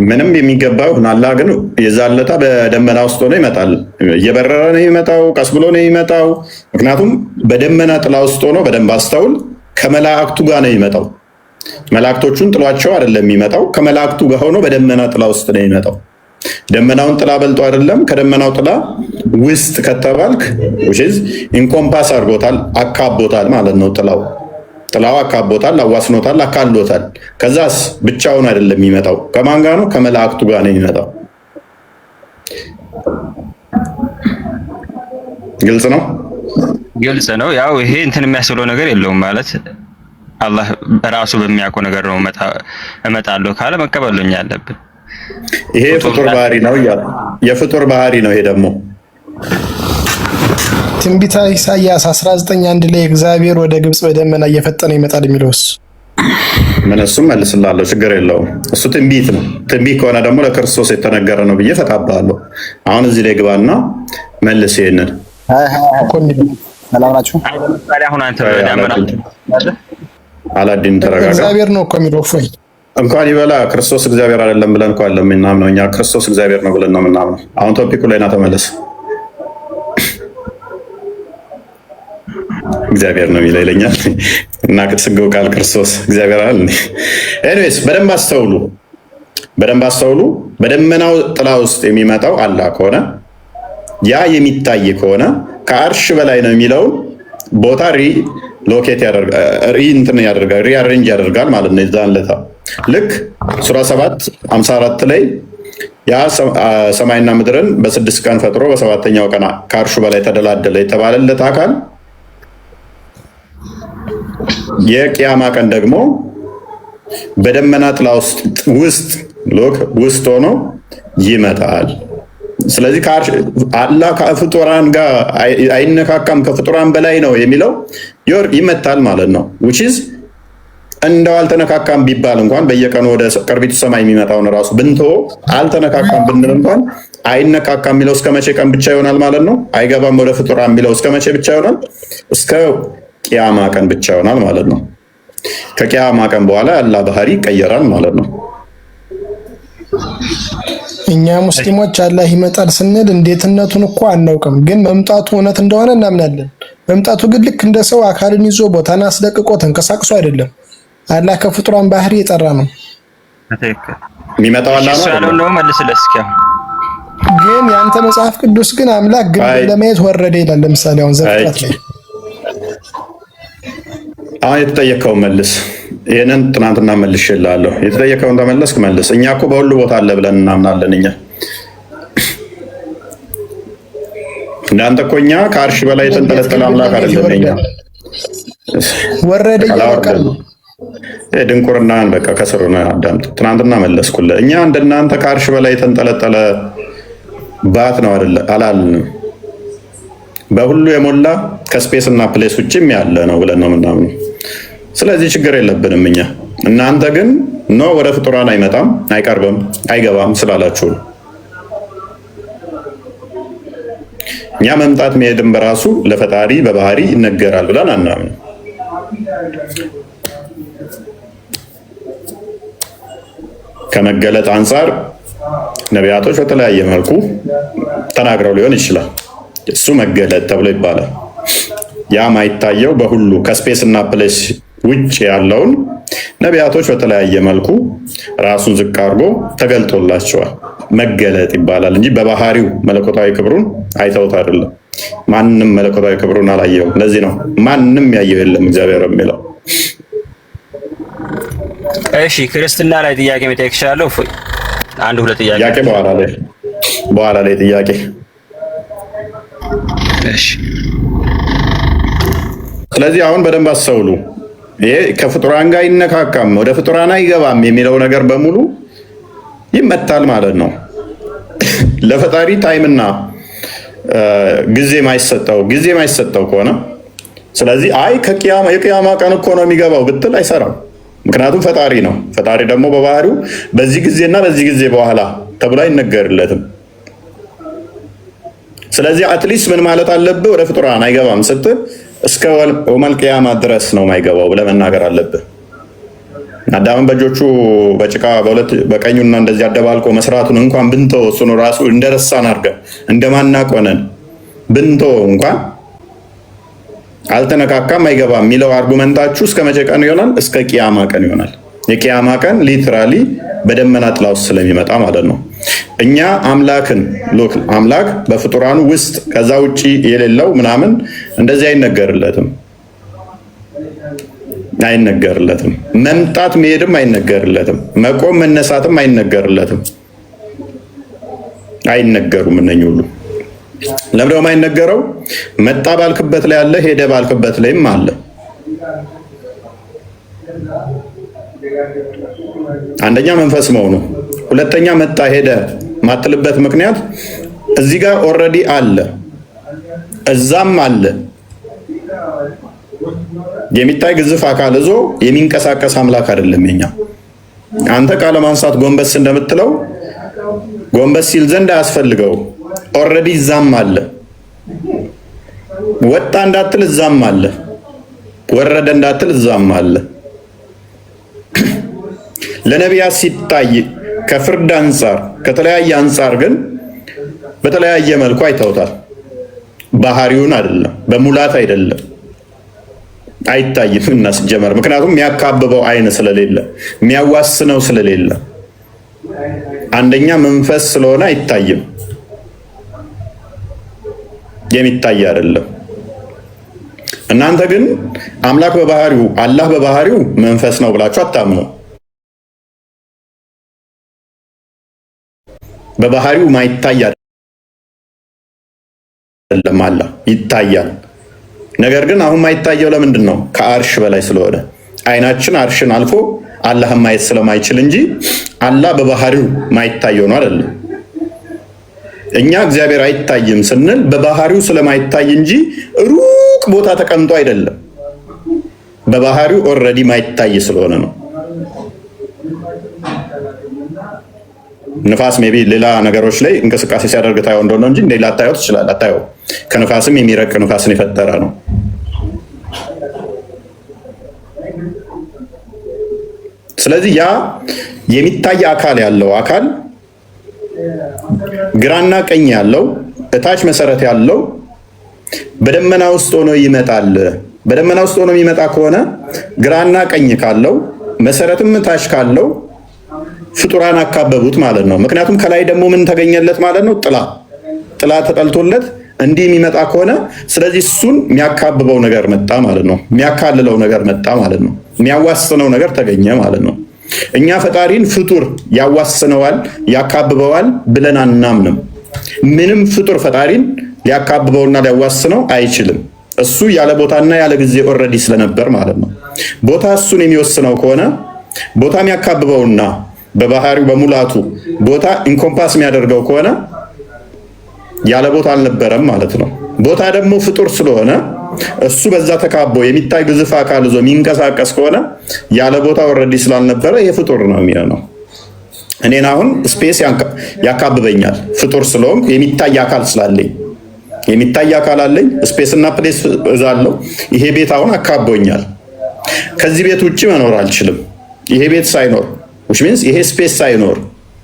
ምንም የሚገባው አላህ ግን የዛለታ በደመና ውስጥ ሆኖ ይመጣል። እየበረረ ነው የሚመጣው፣ ቀስ ብሎ ነው የሚመጣው። ምክንያቱም በደመና ጥላ ውስጥ ሆኖ በደንብ አስተውል፣ ከመላእክቱ ጋር ነው የሚመጣው። መላእክቶቹን ጥሏቸው አይደለም የሚመጣው፣ ከመላእክቱ ጋር ሆኖ በደመና ጥላ ውስጥ ነው የሚመጣው። ደመናውን ጥላ በልጦ አይደለም። ከደመናው ጥላ ውስጥ ከተባልክ ኢንኮምፓስ አድርጎታል፣ አካቦታል ማለት ነው። ጥላው አካቦታል፣ አዋስኖታል፣ አካሎታል። ከዛስ ብቻውን አይደለም የሚመጣው። ከማን ጋር ነው? ከመላእክቱ ጋር ነው የሚመጣው። ግልጽ ነው፣ ግልጽ ነው። ያው ይሄ እንትን የሚያስብለው ነገር የለውም ማለት አላህ ራሱ በሚያውቀው ነገር ነው እመጣለሁ ካለ መቀበል ነው ያለብን። ይሄ የፍጡር ባህሪ ነው እያለ የፍጡር ባህሪ ነው። ይሄ ደግሞ ትንቢተ ኢሳይያስ 19:1 ላይ እግዚአብሔር ወደ ግብጽ በደመና እየፈጠነ ይመጣል የሚለውስ ምን? እሱም መልስላለሁ፣ ችግር የለውም። እሱ ትንቢት ነው። ትንቢት ከሆነ ደግሞ ለክርስቶስ የተነገረ ነው ብዬ ፈታባለሁ። አሁን እዚህ ላይ ግባና መልስ ይሄንን። ሰላም ናችሁ? ለምሳሌ አሁን አንተ በደመና አላዲን ተረጋጋ። እግዚአብሔር ነው እኮ የሚለው እፎይ እንኳን ይበላ ክርስቶስ እግዚአብሔር አይደለም ብለን እንኳን ለምናምነው እኛ ክርስቶስ እግዚአብሔር ነው ብለን ነው የምናምነው። አሁን ቶፒኩ ላይ ና ተመለስ። እግዚአብሔር ነው የሚለው ይለኛል እና ስገው ቃል ክርስቶስ እግዚአብሔር አይደል? ኤኒዌይስ በደንብ አስተውሉ። በደመናው ጥላ ውስጥ የሚመጣው አላህ ከሆነ ያ የሚታይ ከሆነ ከአርሽ በላይ ነው የሚለውን ቦታ ሎኬት ያደርጋል፣ ሪአሬንጅ ያደርጋል ማለት ነው። የዛን ለታ ልክ ሱራ 7:54 ላይ ያ ሰማይና ምድርን በ6 ቀን ፈጥሮ በሰባተኛው ቀን ከአርሹ በላይ ተደላደለ የተባለለት አካል የቂያማ ቀን ደግሞ በደመና ጥላ ውስጥ ሆኖ ይመጣል። ስለዚህ አላህ ከፍጡራን ጋር አይነካካም፣ ከፍጡራን በላይ ነው የሚለው ይመታል ማለት ነው። which is እንደው አልተነካካም ቢባል እንኳን በየቀኑ ወደ ቅርቢቱ ሰማይ የሚመጣውን ራሱ ብንቶ አልተነካካም ብንል እንኳን አይነካካም የሚለው እስከ መቼ ቀን ብቻ ይሆናል ማለት ነው። አይገባም ወደ ፍጡራን የሚለው እስከ መቼ ብቻ ይሆናል? እስከ ቂያማ ቀን ብቻ ይሆናል ማለት ነው። ከቂያማ ቀን በኋላ ያላ ባህሪ ይቀየራል ማለት ነው። እኛ ሙስሊሞች አላህ ይመጣል ስንል እንዴትነቱን እኮ አናውቅም፣ ግን መምጣቱ እውነት እንደሆነ እናምናለን። መምጣቱ ግን ልክ እንደ ሰው አካልን ይዞ ቦታን አስለቅቆ ተንቀሳቅሶ አይደለም። አላህ ከፍጡራን ባህሪ የጠራ ነው። የሚመጣው አላህ ነው መልስልህ እስኪ። ግን ያንተ መጽሐፍ ቅዱስ ግን አምላክ ግን ለማየት ወረደ ይላል። ለምሳሌ አሁን ዘፍጥረት ላይ አሁን የተጠየቀውን መልስ። ይሄንን ትናንትና መልሼልሃለሁ። የተጠየቀውን ተመለስክ መልስ። እኛ እኮ በሁሉ ቦታ አለ ብለን እናምናለን። እኛ እንዳንተ እኮ እኛ ከአርሽ በላይ የተንጠለጠለ አምላክ አይደለም። እኛ ወረደ ይወርቃል። ድንቁርናን በቃ ከስሩ ነው አዳምጥ። ትናንትና መለስኩልህ። እኛ እንደናንተ ከአርሽ በላይ የተንጠለጠለ ባት ነው አላልንም። በሁሉ የሞላ ከስፔስ እና ፕሌስ ውጭም ያለ ነው ብለን ነው የምናምነው። ስለዚህ ችግር የለብንም እኛ። እናንተ ግን ወደ ፍጡራን አይመጣም፣ አይቀርብም፣ አይገባም ስላላችሁ ነው። እኛ መምጣት መሄድም በራሱ ለፈጣሪ በባህሪ ይነገራል ብለን አናምንም። ከመገለጥ አንጻር ነቢያቶች በተለያየ መልኩ ተናግረው ሊሆን ይችላል። እሱ መገለጥ ተብሎ ይባላል። ያ ማይታየው በሁሉ ከስፔስ እና ፕሌስ ውጭ ያለውን ነቢያቶች በተለያየ መልኩ ራሱን ዝቅ አድርጎ ተገልጦላቸዋል። መገለጥ ይባላል እንጂ በባህሪው መለኮታዊ ክብሩን አይተውት አይደለም። ማንም መለኮታዊ ክብሩን አላየውም። ለዚህ ነው ማንም ያየው የለም እግዚአብሔር የሚለው። እሺ ክርስትና ላይ ጥያቄ መጠየቅ እችላለሁ? አንድ ሁለት ጥያቄ በኋላ ላይ ጥያቄ። እሺ ስለዚህ አሁን በደንብ አስተውሉ። ይሄ ከፍጡራን ጋር አይነካካም፣ ወደ ፍጡራን አይገባም የሚለው ነገር በሙሉ ይመታል ማለት ነው። ለፈጣሪ ታይምና ጊዜ ማይሰጠው ከሆነ ስለዚህ የቂያማ ቀን እኮ ነው የሚገባው ብትል አይሰራም። ምክንያቱም ፈጣሪ ነው። ፈጣሪ ደግሞ በባህሪው በዚህ ጊዜና በዚህ ጊዜ በኋላ ተብሎ አይነገርለትም። ስለዚህ አትሊስት ምን ማለት አለብህ? ወደ ፍጡራን አይገባም ስትል እስከ ወመል ቂያማ ድረስ ነው የማይገባው ብለህ መናገር አለብህ። አዳምን በእጆቹ በጭቃ በቀኙና እንደዚህ አደባልቆ መስራቱን እንኳን ብንተው እሱን ራሱ እንደረሳን አድርገን እንደማናቆነን ብንተው እንኳን አልተነካካም አይገባም የሚለው አርጉመንታችሁ እስከ መቼ ቀን ይሆናል? እስከ ቂያማ ቀን ይሆናል። የቂያማ ቀን ሊትራሊ በደመና ጥላ ውስጥ ስለሚመጣ ማለት ነው። እኛ አምላክን አምላክ በፍጡራኑ ውስጥ ከዛ ውጪ የሌለው ምናምን እንደዚህ አይነገርለትም። መምጣት መሄድም አይነገርለትም። መቆም መነሳትም አይነገርለትም። አይነገሩም እነኚህ ሁሉ። ለምንድነው የማይነገረው? መጣ ባልክበት ላይ አለ፣ ሄደ ባልክበት ላይም አለ። አንደኛ መንፈስ መሆኑ፣ ሁለተኛ መጣ ሄደ ማትልበት ምክንያት እዚህ ጋር ኦልሬዲ አለ፣ እዛም አለ። የሚታይ ግዝፍ አካል ይዞ የሚንቀሳቀስ አምላክ አይደለም የኛ። አንተ ቃለ ማንሳት ጎንበስ እንደምትለው ጎንበስ ሲል ዘንድ አያስፈልገው። ኦልሬዲ እዛም አለ። ወጣ እንዳትል እዛም አለ። ወረደ እንዳትል እዛም አለ። ለነቢያት ሲታይ ከፍርድ አንጻር ከተለያየ አንጻር ግን በተለያየ መልኩ አይተውታል። ባህሪውን አይደለም፣ በሙላት አይደለም፣ አይታይም እና ሲጀመር ምክንያቱም የሚያካብበው አይን ስለሌለ የሚያዋስነው ስለሌለ አንደኛ መንፈስ ስለሆነ አይታይም፣ የሚታይ አይደለም። እናንተ ግን አምላክ በባህሪው አላህ በባህሪው መንፈስ ነው ብላችሁ አታምኑ። በባህሪው ማይታይ አይደለም፣ አላህ ይታያል። ነገር ግን አሁን ማይታየው ለምንድን ነው? ከአርሽ በላይ ስለሆነ አይናችን አርሽን አልፎ አላህን ማየት ስለማይችል እንጂ አላህ በባህሪው ማይታየው ነው አይደለም። እኛ እግዚአብሔር አይታይም ስንል በባህሪው ስለማይታይ እንጂ ሩቅ ቦታ ተቀምጦ አይደለም። በባህሪው ኦልሬዲ ማይታይ ስለሆነ ነው። ንፋስ ሜቢ ሌላ ነገሮች ላይ እንቅስቃሴ ሲያደርግ ታየው እንደሆነ እንጂ ሌላ ታየው ትችላለህ። አታየው። ከንፋስም የሚረቅ ንፋስን የፈጠረ ነው። ስለዚህ ያ የሚታይ አካል ያለው አካል ግራና ቀኝ ያለው እታች መሰረት ያለው በደመና ውስጥ ሆኖ ይመጣል። በደመና ውስጥ ሆኖ የሚመጣ ከሆነ ግራና ቀኝ ካለው መሰረትም እታች ካለው ፍጡራን አካበቡት ማለት ነው። ምክንያቱም ከላይ ደግሞ ምን ተገኘለት ማለት ነው? ጥላ ተጠልቶለት እንዲህ የሚመጣ ከሆነ ስለዚህ እሱን የሚያካብበው ነገር መጣ ማለት ነው። የሚያካልለው ነገር መጣ ማለት ነው። የሚያዋስነው ነገር ተገኘ ማለት ነው። እኛ ፈጣሪን ፍጡር ያዋስነዋል ያካብበዋል ብለን አናምንም። ምንም ፍጡር ፈጣሪን ሊያካብበውና ሊያዋስነው አይችልም። እሱ ያለ ቦታና ያለ ጊዜ ኦልሬዲ ስለነበር ማለት ነው። ቦታ እሱን የሚወስነው ከሆነ ቦታ የሚያካብበውና በባህሪው በሙላቱ ቦታ ኢንኮምፓስ የሚያደርገው ከሆነ ያለ ቦታ አልነበረም ማለት ነው። ቦታ ደግሞ ፍጡር ስለሆነ እሱ በዛ ተካቦ የሚታይ ግዙፍ አካል ይዞ የሚንቀሳቀስ ከሆነ ያለ ቦታ ኦልሬዲ ስላልነበረ ይሄ ፍጡር ነው የሚሆነው። እኔን አሁን ስፔስ ያካብበኛል ፍጡር ስለሆንኩ የሚታይ አካል ስላለኝ የሚታይ አካል አለኝ። ስፔስ እና ፕሌስ እዛለው። ይሄ ቤት አሁን አካቦኛል። ከዚህ ቤት ውጭ መኖር አልችልም። ይሄ ቤት ሳይኖር which means ይሄ ስፔስ ሳይኖር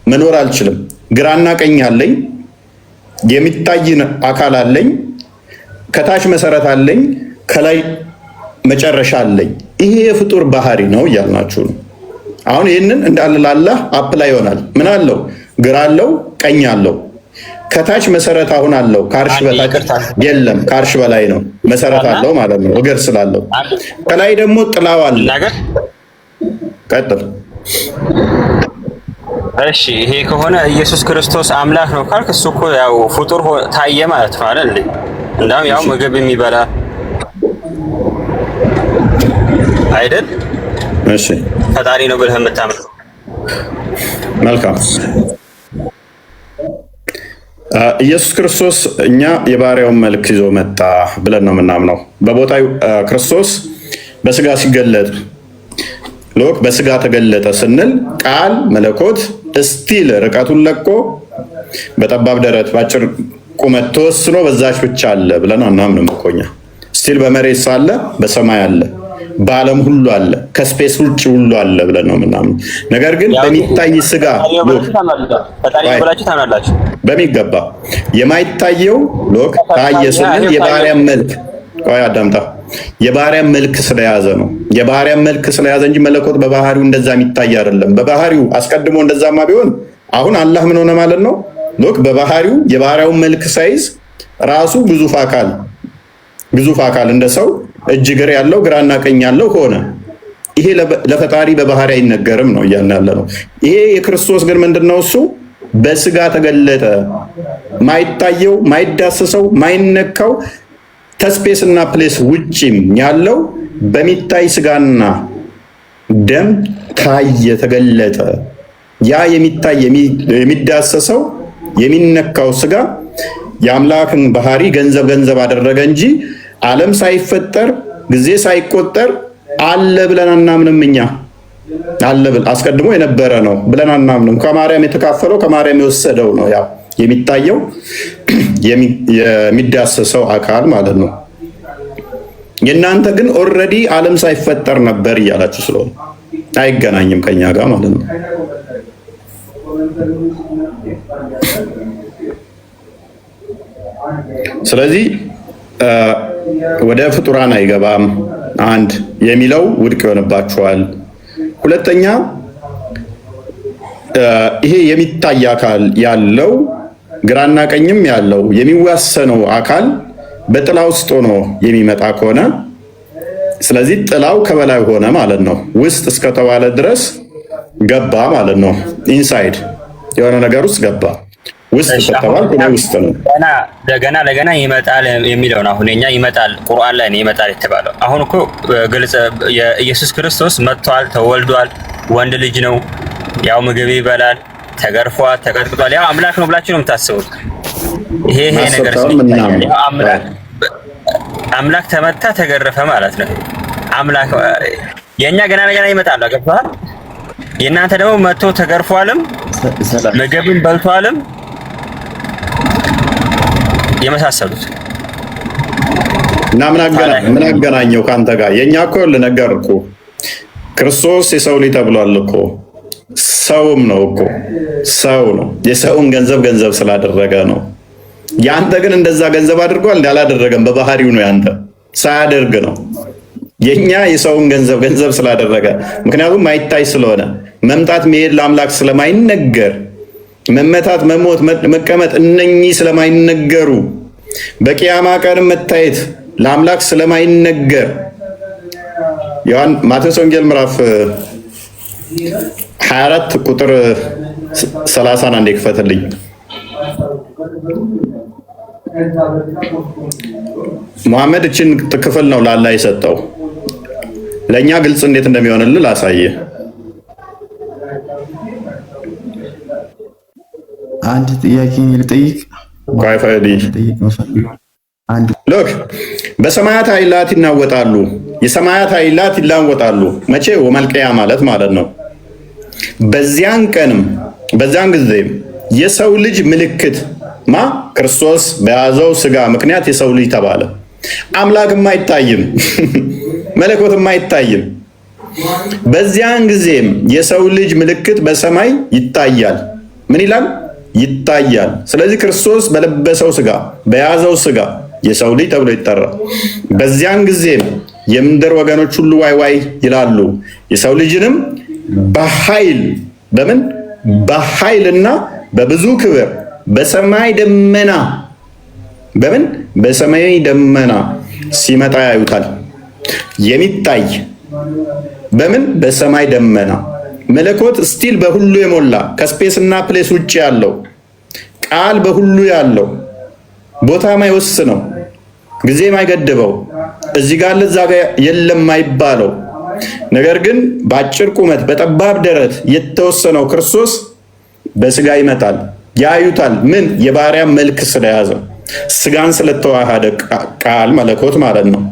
መኖር አልችልም። ግራና ቀኝ አለኝ። የሚታይ አካል አለኝ። ከታች መሰረት አለኝ። ከላይ መጨረሻ አለኝ። ይሄ የፍጡር ባህሪ ነው እያልናችሁ ነው። አሁን ይህንን እንዳለ ላላህ አፕላይ ይሆናል። ምን አለው? ግራ አለው፣ ቀኝ አለው። ከታች መሰረት አሁን አለው። ከአርሽ በታች የለም፣ ከአርሽ በላይ ነው። መሰረት አለው ማለት ነው፣ እግር ስላለው። ከላይ ደግሞ ጥላው አለ። ቀጥል። እሺ ይሄ ከሆነ ኢየሱስ ክርስቶስ አምላክ ነው ካልክ እሱ እኮ ያው ፍጡር ታየ ማለት ነው አይደል? እንዳውም ያው ምግብ የሚበላ አይደል? እሺ ፈጣሪ ነው ብለህ የምታምነው። መልካም። ኢየሱስ ክርስቶስ እኛ የባሪያውን መልክ ይዞ መጣ ብለን ነው የምናምነው። በቦታው ክርስቶስ በስጋ ሲገለጥ ሎክ በስጋ ተገለጠ ስንል ቃል መለኮት እስቲል ርቀቱን ለቆ በጠባብ ደረት ባጭር ቁመት ተወስኖ በዛች ብቻ አለ ብለን አናምንም እኮ እኛ። ስቲል በመሬት ሳለ በሰማይ አለ፣ በዓለም ሁሉ አለ፣ ከስፔስ ውጭ ሁሉ አለ ብለን ነው ምናምን። ነገር ግን በሚታይ ስጋ በሚገባ የማይታየው ሎክ ታየ ስንል የባህሪያን መልክ ቆይ አዳምጣ፣ የባህሪያን መልክ ስለያዘ ነው። የባህሪያን መልክ ስለያዘ እንጂ መለኮት በባህሪው እንደዛ የሚታይ አይደለም። በባህሪው አስቀድሞ እንደዛማ ቢሆን አሁን አላህ ምን ሆነ ማለት ነው? ሎክ በባህሪው የባህሪያውን መልክ ሳይዝ ራሱ ግዙፍ አካል እንደ ሰው እጅ እግር ያለው ግራና ቀኝ ያለው ሆነ። ይሄ ለፈጣሪ በባህሪ አይነገርም ነው እያልን ያለ ነው። ይሄ የክርስቶስ ግን ምንድነው? እሱ በስጋ ተገለጠ። ማይታየው፣ ማይዳሰሰው፣ ማይነካው ከስፔስ እና ፕሌስ ውጪም ያለው በሚታይ ስጋና ደም ታየ፣ ተገለጠ። ያ የሚታይ የሚዳሰሰው የሚነካው ስጋ የአምላክን ባህሪ ገንዘብ አደረገ እንጂ ዓለም ሳይፈጠር ጊዜ ሳይቆጠር አለ ብለን አናምንም። እኛ አለ አስቀድሞ የነበረ ነው ብለን አናምንም። ከማርያም የተካፈለው ከማርያም የወሰደው ነው ያው የሚታየው የሚዳሰሰው አካል ማለት ነው። የእናንተ ግን ኦልሬዲ ዓለም ሳይፈጠር ነበር እያላችሁ ስለሆነ አይገናኝም ከኛ ጋር ማለት ነው። ስለዚህ ወደ ፍጡራን አይገባም አንድ የሚለው ውድቅ ይሆንባችኋል። ሁለተኛ ይሄ የሚታይ አካል ያለው ግራና ቀኝም ያለው የሚዋሰነው አካል በጥላ ውስጥ ሆኖ የሚመጣ ከሆነ ስለዚህ ጥላው ከበላይ ሆነ ማለት ነው። ውስጥ እስከተባለ ድረስ ገባ ማለት ነው። ኢንሳይድ የሆነ ነገር ውስጥ ገባ። ውስጥ ከተባለ ውስጥ ነው። ለገና ይመጣል የሚለው ነው። አሁን እኛ ይመጣል ቁርአን ላይ ነው ይመጣል የተባለው። አሁን እኮ ግልጽ የኢየሱስ ክርስቶስ መጥቷል፣ ተወልዷል፣ ወንድ ልጅ ነው፣ ያው ምግብ ይበላል፣ ተገርፏል፣ ተቀጥቅጧል፣ ያው አምላክ ነው ብላችሁ ነው የምታስቡት። ይሄ ነገር አምላክ ተመታ ተገረፈ ማለት ነው። አምላክ የኛ ገና ይመጣል። አገባህ? የእናንተ ደግሞ መጥቶ ተገርፏልም ምግብን በልቷልም የመሳሰሉት እና ምን አገናኘው ካንተ ጋር? የኛ እኮ ልነገር እኮ ክርስቶስ የሰው ልጅ ተብሏል እኮ ሰውም ነው እኮ ሰው ነው። የሰውን ገንዘብ ስላደረገ ነው። ያንተ ግን እንደዛ ገንዘብ አድርጓል እንዳላደረገም በባህሪው ነው። ያንተ ሳያደርግ ነው። የኛ የሰውን ገንዘብ ስላደረገ ምክንያቱም ማይታይ ስለሆነ መምጣት መሄድ ለአምላክ ስለማይነገር መመታት፣ መሞት፣ መቀመጥ እነኚህ ስለማይነገሩ በቂያማ ቀን መታየት ለአምላክ ስለማይነገር ማቴዎስ ወንጌል ምዕራፍ 24 ቁጥር 30 አንዴ ክፈትልኝ። ሙሐመድ እችን ክፍል ነው ላላ የሰጠው። ለእኛ ግልጽ እንዴት እንደሚሆንልን ላሳየ። አንድ ጥያቄ ልጠይቅ። ሎክ በሰማያት ኃይላት ይናወጣሉ፣ የሰማያት ኃይላት ይላወጣሉ። መቼ? ወመልቀያ ማለት ነው። በዚያን ቀንም በዚያን ጊዜም የሰው ልጅ ምልክት ክርስቶስ በያዘው ስጋ ምክንያት የሰው ልጅ ተባለ። አምላክም አይታይም፣ መለኮትም አይታይም። በዚያን ጊዜም የሰው ልጅ ምልክት በሰማይ ይታያል። ምን ይላል? ይታያል። ስለዚህ ክርስቶስ በለበሰው ስጋ በያዘው ስጋ የሰው ልጅ ተብሎ ይጠራል። በዚያን ጊዜም የምድር ወገኖች ሁሉ ዋይ ዋይ ይላሉ። የሰው ልጅንም በኃይል በኃይልና በብዙ ክብር በሰማይ ደመና በሰማይ ደመና ሲመጣ ያዩታል። የሚታይ በሰማይ ደመና መለኮት ስቲል በሁሉ የሞላ ከስፔስ እና ፕሌስ ውጭ ያለው ቃል በሁሉ ያለው ቦታ ማይወስነው ጊዜ ማይገድበው እዚህ ጋር ለዛ ጋር የለም ማይባለው ነገር ግን በአጭር ቁመት በጠባብ ደረት የተወሰነው ክርስቶስ በስጋ ይመጣል። ያዩታል። ምን? የባሪያ መልክ ስለያዘ ስጋን ስለተዋሃደ ቃል መለኮት ማለት ነው።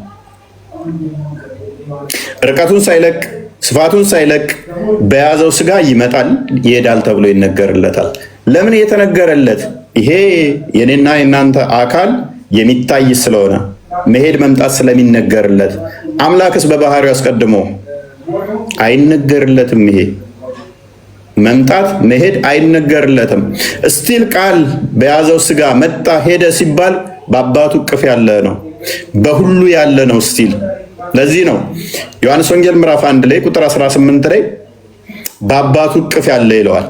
ርቀቱን ሳይለቅ ስፋቱን ሳይለቅ በያዘው ስጋ ይመጣል፣ ይሄዳል ተብሎ ይነገርለታል። ለምን የተነገረለት? ይሄ የኔና የናንተ አካል የሚታይ ስለሆነ መሄድ መምጣት ስለሚነገርለት አምላክስ በባህሪው አስቀድሞ አይነገርለትም። ይሄ መምጣት መሄድ አይነገርለትም። እስቲል ቃል በያዘው ስጋ መጣ ሄደ ሲባል በአባቱ እቅፍ ያለ ነው፣ በሁሉ ያለ ነው እስቲል። ለዚህ ነው ዮሐንስ ወንጌል ምዕራፍ 1 ላይ ቁጥር 18 ላይ በአባቱ እቅፍ ያለ ይለዋል።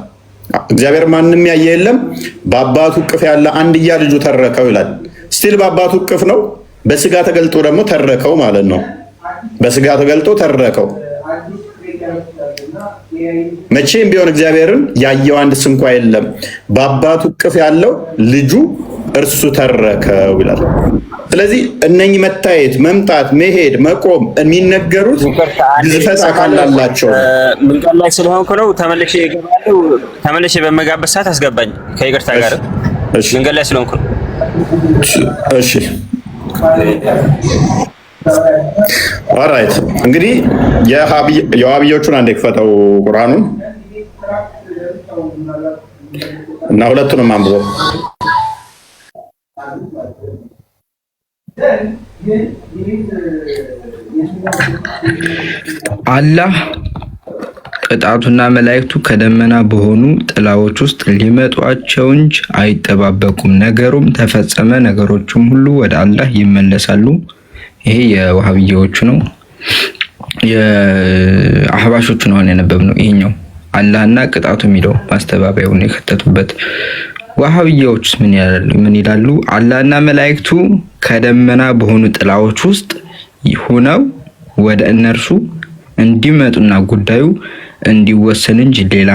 እግዚአብሔር ማንም ያየ የለም፣ በአባቱ እቅፍ ያለ አንድያ ልጁ ተረከው ይላል። ስቲል በአባቱ እቅፍ ነው። በስጋ ተገልጦ ደግሞ ተረከው ማለት ነው። በስጋ ተገልጦ ተረከው። መቼም ቢሆን እግዚአብሔርን ያየው አንድ ስንኳ የለም፣ በአባቱ እቅፍ ያለው ልጁ እርሱ ተረከው ይላል። ስለዚህ እነኚህ መታየት፣ መምጣት፣ መሄድ፣ መቆም የሚነገሩት ግዝፈት አካል አላቸው። መንገድ ላይ ስለሆንኩ ነው ተመልሼ እገባለሁ። ተመልሼ በመጋበዝ ሰዓት አስገባኝ ከይቅርታ ጋር። እሺ መንገድ ላይ ስለሆንኩ ነው። እሺ ኦራይት። እንግዲህ የዋሃብዮቹን አንዴ ክፈተው ቁርአኑን እና ሁለቱንም አንብበው። አላህ ቅጣቱና መላእክቱ ከደመና በሆኑ ጥላዎች ውስጥ ሊመጧቸው እንጂ አይጠባበቁም። ነገሩም ተፈጸመ፣ ነገሮችም ሁሉ ወደ አላህ ይመለሳሉ። ይሄ የዋሃብያዎቹ ነው። የአህባሾቹ ነው ያነበብነው። ይሄኛው አላህና ቅጣቱ የሚለው ማስተባበያውን የከተቱበት። ዋሃብያዎች ምን ይላሉ? አላህና መላእክቱ ከደመና በሆኑ ጥላዎች ውስጥ ሆነው ወደ እነርሱ እንዲመጡና ጉዳዩ እንዲወሰን እንጂ ሌላ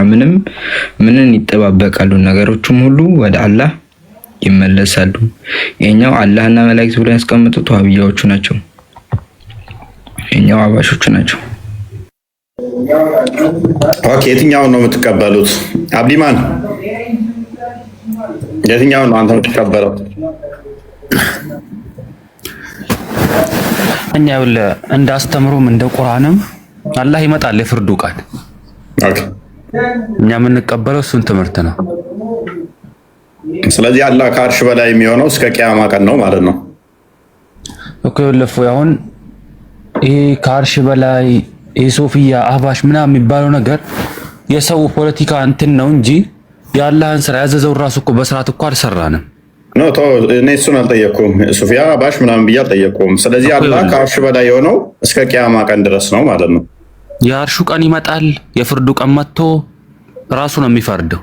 ምንን ይጠባበቃሉ? ነገሮችም ሁሉ ወደ አላህ ይመለሳሉ። ይሄኛው አላህና መላእክቱ ብለው ያስቀምጡት ዋሃብያዎቹ ናቸው። ይሄኛው አህባሾቹ ናቸው። ኦኬ፣ የትኛውን ነው የምትቀበሉት? አብዲማን የትኛውን ነው አንተ የምትቀበለው? እኛ እንዳስተምሩም እንደ ቁርአንም አላህ ይመጣል የፍርዱ ቀን። ኦኬ፣ እኛ የምንቀበለው እሱን ትምህርት ነው። ስለዚህ አላህ ከአርሽ በላይ የሚሆነው እስከ ቂያማ ቀን ነው ማለት ነው እኮ። ይለፉ አሁን ይሄ ከአርሽ በላይ የሶፊያ አህባሽ ምናምን የሚባለው ነገር የሰው ፖለቲካ እንትን ነው እንጂ የአላህን ስራ ያዘዘውን ራሱ እኮ በስርዓት እኮ አልሰራንም። እኔ እሱን አልጠየቅኩም፣ ሶፊያ አህባሽ ምናምን ብዬ አልጠየቅኩም። ስለዚህ አላህ ከአርሽ በላይ የሆነው እስከ ቂያማ ቀን ድረስ ነው ማለት ነው። የአርሹ ቀን ይመጣል፣ የፍርዱ ቀን መጥቶ ራሱ ነው የሚፈርደው።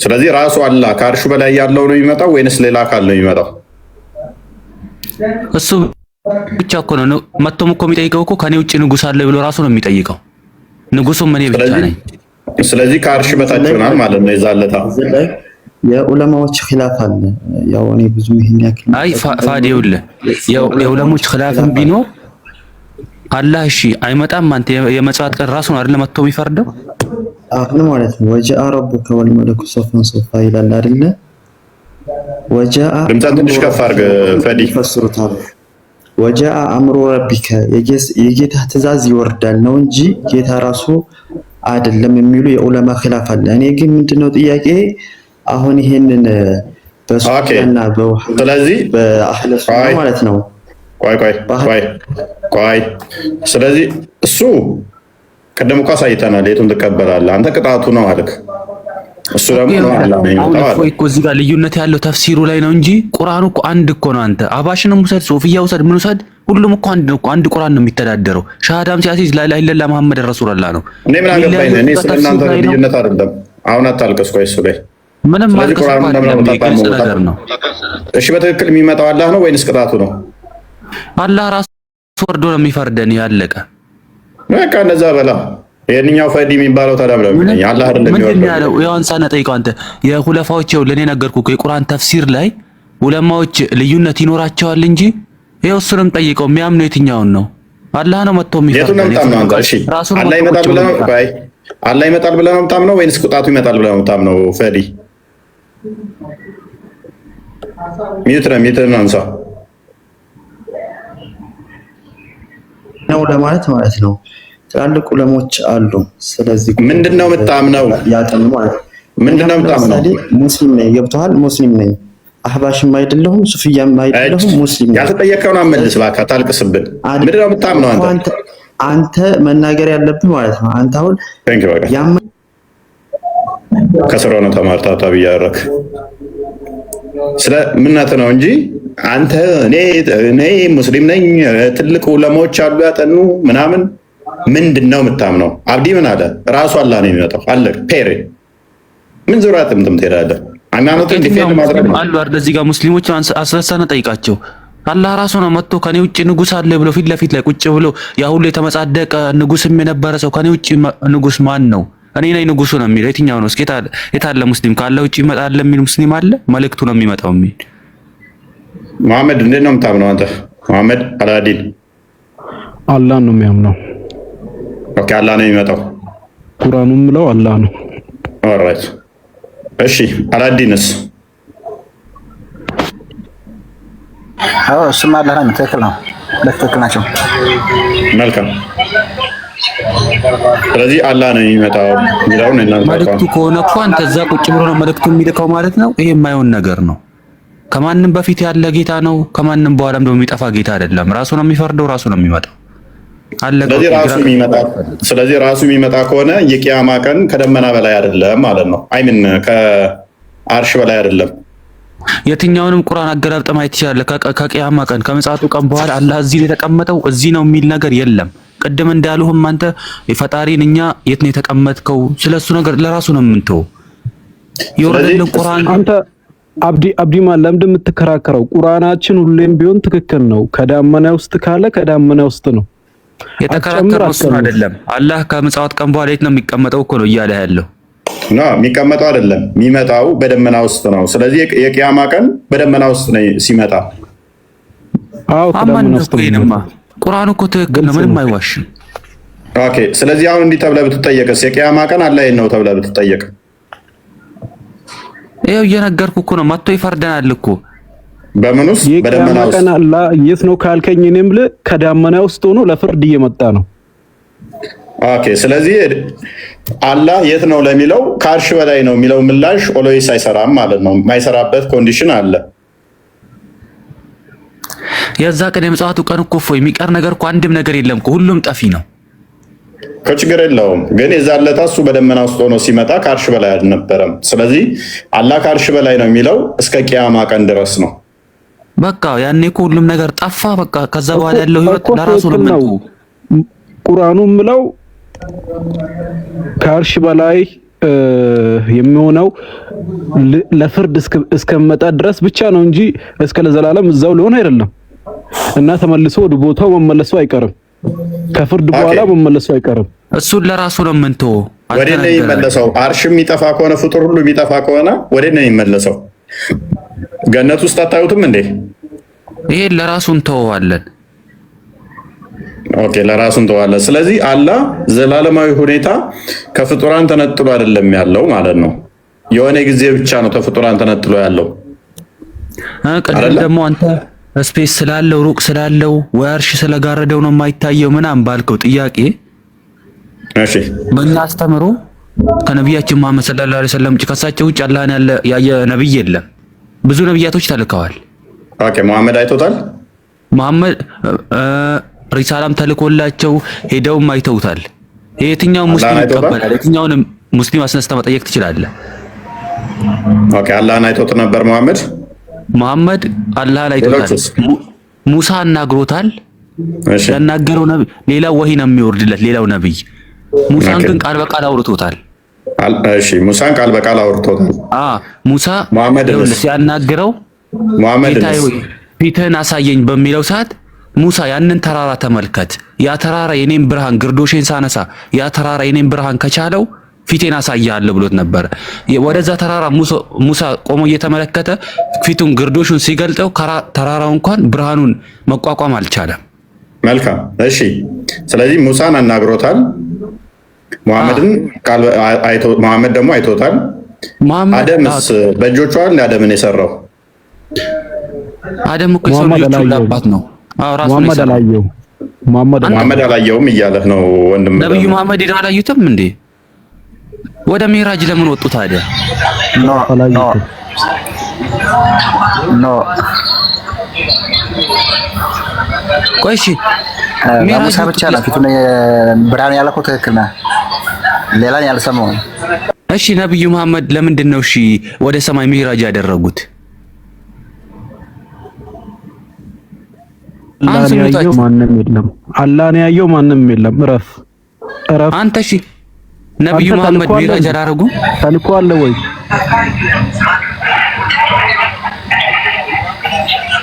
ስለዚህ ራሱ አላህ ከአርሹ በላይ ያለው ነው የሚመጣው ወይንስ ሌላ አካል ነው የሚመጣው? እሱ ብቻ እኮ ነው መጥቶም እኮ የሚጠይቀው እኮ ከኔ ውጭ ንጉስ አለ ብሎ ራሱ ነው የሚጠይቀው። ንጉሱም እኔ ብቻ ነኝ። ስለዚህ ከአርሽ በታች ይሆናል ማለት ነው። የዛለታ የዑለማዎች ኺላፍ አለ። ያው እኔ ብዙ ይሄን ያክል አይ ፋዲውል የዑለማዎች ኺላፍም ቢኖር አላህ እሺ አይመጣም። አንተ የመጽዋት ቀን ራሱ ነው አይደል መጥቶ የሚፈርደው? አሁን ማለት ነው ወጃአ ረቡከ ወልመለኩ ሶፈን ሶፋ ይላል አይደለ? ወጃአ ድምፅህን ትንሽ ከፍ አድርግ ፈዲ። ይፈስሩታል። ወጃአ አምሩ ረቢከ የጌታ ትእዛዝ ይወርዳል ነው እንጂ ጌታ ራሱ አይደለም የሚሉ የዑለማ ኺላፍ አለ። እኔ ግን ምንድነው ጥያቄ አሁን ይሄንን በሱፊያና በወሃብ ስለዚህ በአህለ ሱና ማለት ነው። ቆይ ስለዚህ እሱ ቀደም እኮ አሳይተናል። የቱን ትቀበላለህ አንተ? ቅጣቱ ነው አልክ። እሱ ደግሞ ነው አላህ ነው የሚመጣው። እኮ እዚህ ጋር ልዩነት ያለው ተፍሲሩ ላይ ነው እንጂ ቁርአኑ እኮ አንድ እኮ ነው። አንተ አባሽንም ውሰድ፣ ሶፊያ ውሰድ፣ ምን ውሰድ፣ ሁሉም እኮ አንድ ነው። አንድ ቁርአን ነው የሚተዳደረው። ሻሃዳም ሲያሲዝ ላ ኢላሀ ኢለላህ መሐመድ ረሱላህ ነው። እኔ ምን አገባኝ? እኔ ስለናንተ ልዩነት አይደለም። አሁን አታልቅስ። ቆይ እሱ ላይ ምንም ማለት ነው። እሺ በትክክል የሚመጣው አላህ ነው ወይንስ ቅጣቱ ነው? አላህ ራሱ ወርዶ ነው የሚፈርደን። ያለቀ በቃ እንደዛ በላ። የኛው ፈዲ የሚባለው ተዳምለው ምን አላህ አይደለም የሚወርደው። ምን ያለው ያው አንሳና ጠይቀው አንተ። የኹለፋዎች ለኔ ነገርኩህ የቁርአን ተፍሲር ላይ ዑለማዎች ልዩነት ይኖራቸዋል እንጂ ይኸው እሱንም ጠይቀው የሚያምነው የትኛውን ነው? አላህ ነው መጥቶ የሚፈርደን። እሺ አላህ ይመጣል ብለህ ነው? ቆይ አላህ ይመጣል ብለህ ነው የምታምነው ወይንስ ቅጣቱ ይመጣል ብለህ ነው የምታምነው? ፈዲ ሚዩት ነው አንሳ ነው ለማለት ነው። ትላልቅ ዑለሞች አሉ። ስለዚህ ምንድነው የምታምነው? ያጠኑ ማለት ምንድነው የምታምነው? ሙስሊም ነኝ፣ ገብቶሃል? ሙስሊም ነኝ፣ አህባሽም አይደለሁም፣ ሱፍያም አይደለሁም፣ ሙስሊም ነኝ። ያልተጠየቀውን አመልስ እባክህ፣ አታልቅስብን። ምንድነው የምታምነው አንተ መናገር ያለብህ ማለት ነው። አንተ አሁን ከስራ ነው ተማርታታ ብያረክ ስለ ምናተ ነው እንጂ አንተ እኔ ሙስሊም ነኝ ትልቅ ዑለማዎች አሉ ያጠኑ ምናምን ምንድነው የምታምነው? አብዲ ምን አለ? ራሱ አላህ ነው የሚመጣው አለ ፔሬ ምን ዙራ ጥምጥም ትሄዳለህ? ሃይማኖትን ዲፌንድ ማድረግ አሉ አይደል? እዚህ ጋር ሙስሊሞች አስረሳነ ጠይቃቸው። አላህ ራሱ ነው መጥቶ ከኔ ውጭ ንጉስ አለ ብሎ ፊት ለፊት ላይ ቁጭ ብሎ ያ ሁሉ የተመጻደቀ ንጉስም የነበረ ሰው ከኔ ውጭ ንጉስ ማን ነው? እኔ ነኝ ንጉሱ ነው የሚለው። የትኛው ነው? እስኪ የታለ ሙስሊም ካለ ውጭ ይመጣል የሚል ሙስሊም አለ? መልእክቱ ነው የሚመጣው የሚል መሐመድ እንዴት ነው የምታምነው አንተ? መሐመድ አላዲን አላህ ነው የሚያምነው። ኦኬ አላህ ነው የሚመጣው። ቁርአኑም ምለው አላህ ነው። ኦልራይት እሺ አላዲንስ? አዎ እሱማ አላህ ነው። ትክክል ነው። ትክክል ናቸው። መልካም። ስለዚህ አላህ ነው የሚመጣው የሚለውን እናንተ መልእክቱ ከሆነ እኮ አንተ እዛ ቁጭ ብሎ ነው መልእክቱ የሚልከው ማለት ነው። ይሄ የማይሆን ነገር ነው። ከማንም በፊት ያለ ጌታ ነው። ከማንም በኋላም ደግሞ የሚጠፋ ጌታ አይደለም። ራሱ ነው የሚፈርደው፣ ራሱ ነው የሚመጣው። ስለዚህ ራሱ የሚመጣ ከሆነ የቂያማ ቀን ከደመና በላይ አይደለም ማለት ነው። አይምን ከአርሽ በላይ አይደለም። የትኛውንም ቁርአን አገላብጠ ማየት ትችላለህ። ከቂያማ ቀን ከምጽአቱ ቀን በኋላ አላህ እዚህ ነው የተቀመጠው እዚህ ነው የሚል ነገር የለም። ቅድም እንዳሉህም አንተ የፈጣሪን እኛ የት ነው የተቀመጥከው ስለሱ ነገር ለራሱ ነው የምንተው። የወረደልን ቁርአን አንተ አብዲማን ለምንድን የምትከራከረው? ቁርአናችን ሁሌም ቢሆን ትክክል ነው። ከዳመና ውስጥ ካለ ከዳመና ውስጥ ነው። የተከራከረው እሱ አይደለም። አላህ ከምጽአት ቀን በኋላ የት ነው የሚቀመጠው እኮ ነው እያለ ያለው። የሚቀመጠው አይደለም የሚመጣው በደመና ውስጥ ነው። ስለዚህ የቂያማ ቀን በደመና ውስጥ ነው ሲመጣ። አዎ ከደመና ውስጥ ነው። ቁርአኑ እኮ ትክክል ነው፣ ምንም አይዋሽም። ኦኬ ስለዚህ አሁን እንዲህ ተብለህ ብትጠየቅስ የቂያማ ቀን አላህ ነው ተብለህ ብትጠየቅ? ይኸው እየነገርኩህ እኮ ነው። መጥቶ ይፈርደናል እኮ። በምን ውስጥ? በደመና ውስጥ። አላህ የት ነው ካልከኝ እኔም ከዳመና ውስጥ ሆኖ ለፍርድ እየመጣ ነው። ኦኬ ስለዚህ አላህ የት ነው ለሚለው ከአርሽ በላይ ነው የሚለው ምላሽ ኦሎይስ አይሰራም ማለት ነው። የማይሰራበት ኮንዲሽን አለ። የዛ ቀን የምጽአቱ ቀን እኮ የሚቀር ነገር እኮ አንድም ነገር የለም እኮ ሁሉም ጠፊ ነው። ከችግር የለውም ግን የዛን ዕለት እሱ በደመና ውስጥ ሆኖ ሲመጣ ከአርሽ በላይ አልነበረም። ስለዚህ አላህ ከአርሽ በላይ ነው የሚለው እስከ ቂያማ ቀን ድረስ ነው። በቃ ያኔ እኮ ሁሉም ነገር ጠፋ። በቃ ከዛ በኋላ ያለው ህይወት ለራሱ ነው። ቁርአኑ ምለው ከአርሽ በላይ የሚሆነው ለፍርድ እስከመጣ ድረስ ብቻ ነው እንጂ እስከ ለዘላለም እዛው ሊሆን አይደለም። እና ተመልሶ ወደ ቦታው መመለሱ አይቀርም። ከፍርድ በኋላ መመለሱ አይቀርም። እሱን ለራሱ ነው የምንተው። ወዴት ነው የሚመለሰው? አርሽ የሚጠፋ ከሆነ ፍጡር ሁሉ የሚጠፋ ከሆነ ወዴት ነው የሚመለሰው? ገነት ውስጥ አታዩትም እንዴ? ይሄን ለራሱ እንተዋለን። ኦኬ ለራሱ እንተዋለን። ስለዚህ አላህ ዘላለማዊ ሁኔታ ከፍጡራን ተነጥሎ አይደለም ያለው ማለት ነው። የሆነ ጊዜ ብቻ ነው ከፍጡራን ተነጥሎ ያለው። ቀደም ደግሞ አንተ ስፔስ ስላለው ሩቅ ስላለው ወይ አርሽ ስለጋረደው ነው የማይታየው ምናምን ባልከው ጥያቄ እሺ በእኛ አስተምሮ ከነቢያችን መሐመድ ሰለላሁ ዐለይሂ ወሰለም ከሳቸው ውጭ አላህን ያየ ነብይ የለም። ብዙ ነብያቶች ተልከዋል። ኦኬ መሐመድ አይቶታል። መሐመድ ሪሳላም ተልኮላቸው ሄደውም አይተውታል። የትኛው ሙስሊም ይቀበላል? የትኛውንም ሙስሊም አስነስተህ መጠየቅ ትችላለህ። ኦኬ አላህን አይቶት ነበር መሐመድ አላህን አይቶታል። ሙሳ አናግሮታል። እሺ ያናገረው ነብይ ሌላ ወሂ ነው የሚወርድለት ሌላው ነብይ። ሙሳን ግን ቃል በቃል አውርቶታል። እሺ ሙሳን ቃል በቃል አውርቶታል። ሙሳ ሲያናግረው ፊትህን አሳየኝ በሚለው ሰዓት ሙሳ ያንን ተራራ ተመልከት፣ ያ ተራራ የኔን ብርሃን ግርዶሽን ሳነሳ ያ ተራራ የኔን ብርሃን ከቻለው ፊቴን አሳያለሁ ብሎት ነበር። ወደዛ ተራራ ሙሳ ቆሞ እየተመለከተ ፊቱን ግርዶሹን ሲገልጠው ተራራው እንኳን ብርሃኑን መቋቋም አልቻለም። መልካም እሺ። ስለዚህ ሙሳን አናግሮታል። መሐመድ ደግሞ አይቶታል። አደምስ በእጆቹ አይደል አደምን የሰራው? አደም እኮ የሰው ልጆች ሁሉ አባት ነው። መሐመድ አላየውም እያለህ ነው ወንድም። ነብዩ መሐመድ አላዩትም እንዴ? ወደ ሚራጅ ለምን ወጡ ታዲያ? ኖ ቆይ እሺ ሙሳ ብቻ ነው ፊቱን ብርሃን ያለከው ትክክል ነው። ሌላን ያልሰማው። እሺ ነብዩ መሐመድ ለምንድን ነው እሺ ወደ ሰማይ ሚራጅ ያደረጉት? አላህን ያየው ማንንም የለም። አላህን ያየው ማንንም የለም። እረፍ። አንተ እሺ ነብዩ መሐመድ ሚራጅ አደረጉ? ተልኮ አለ ወይ?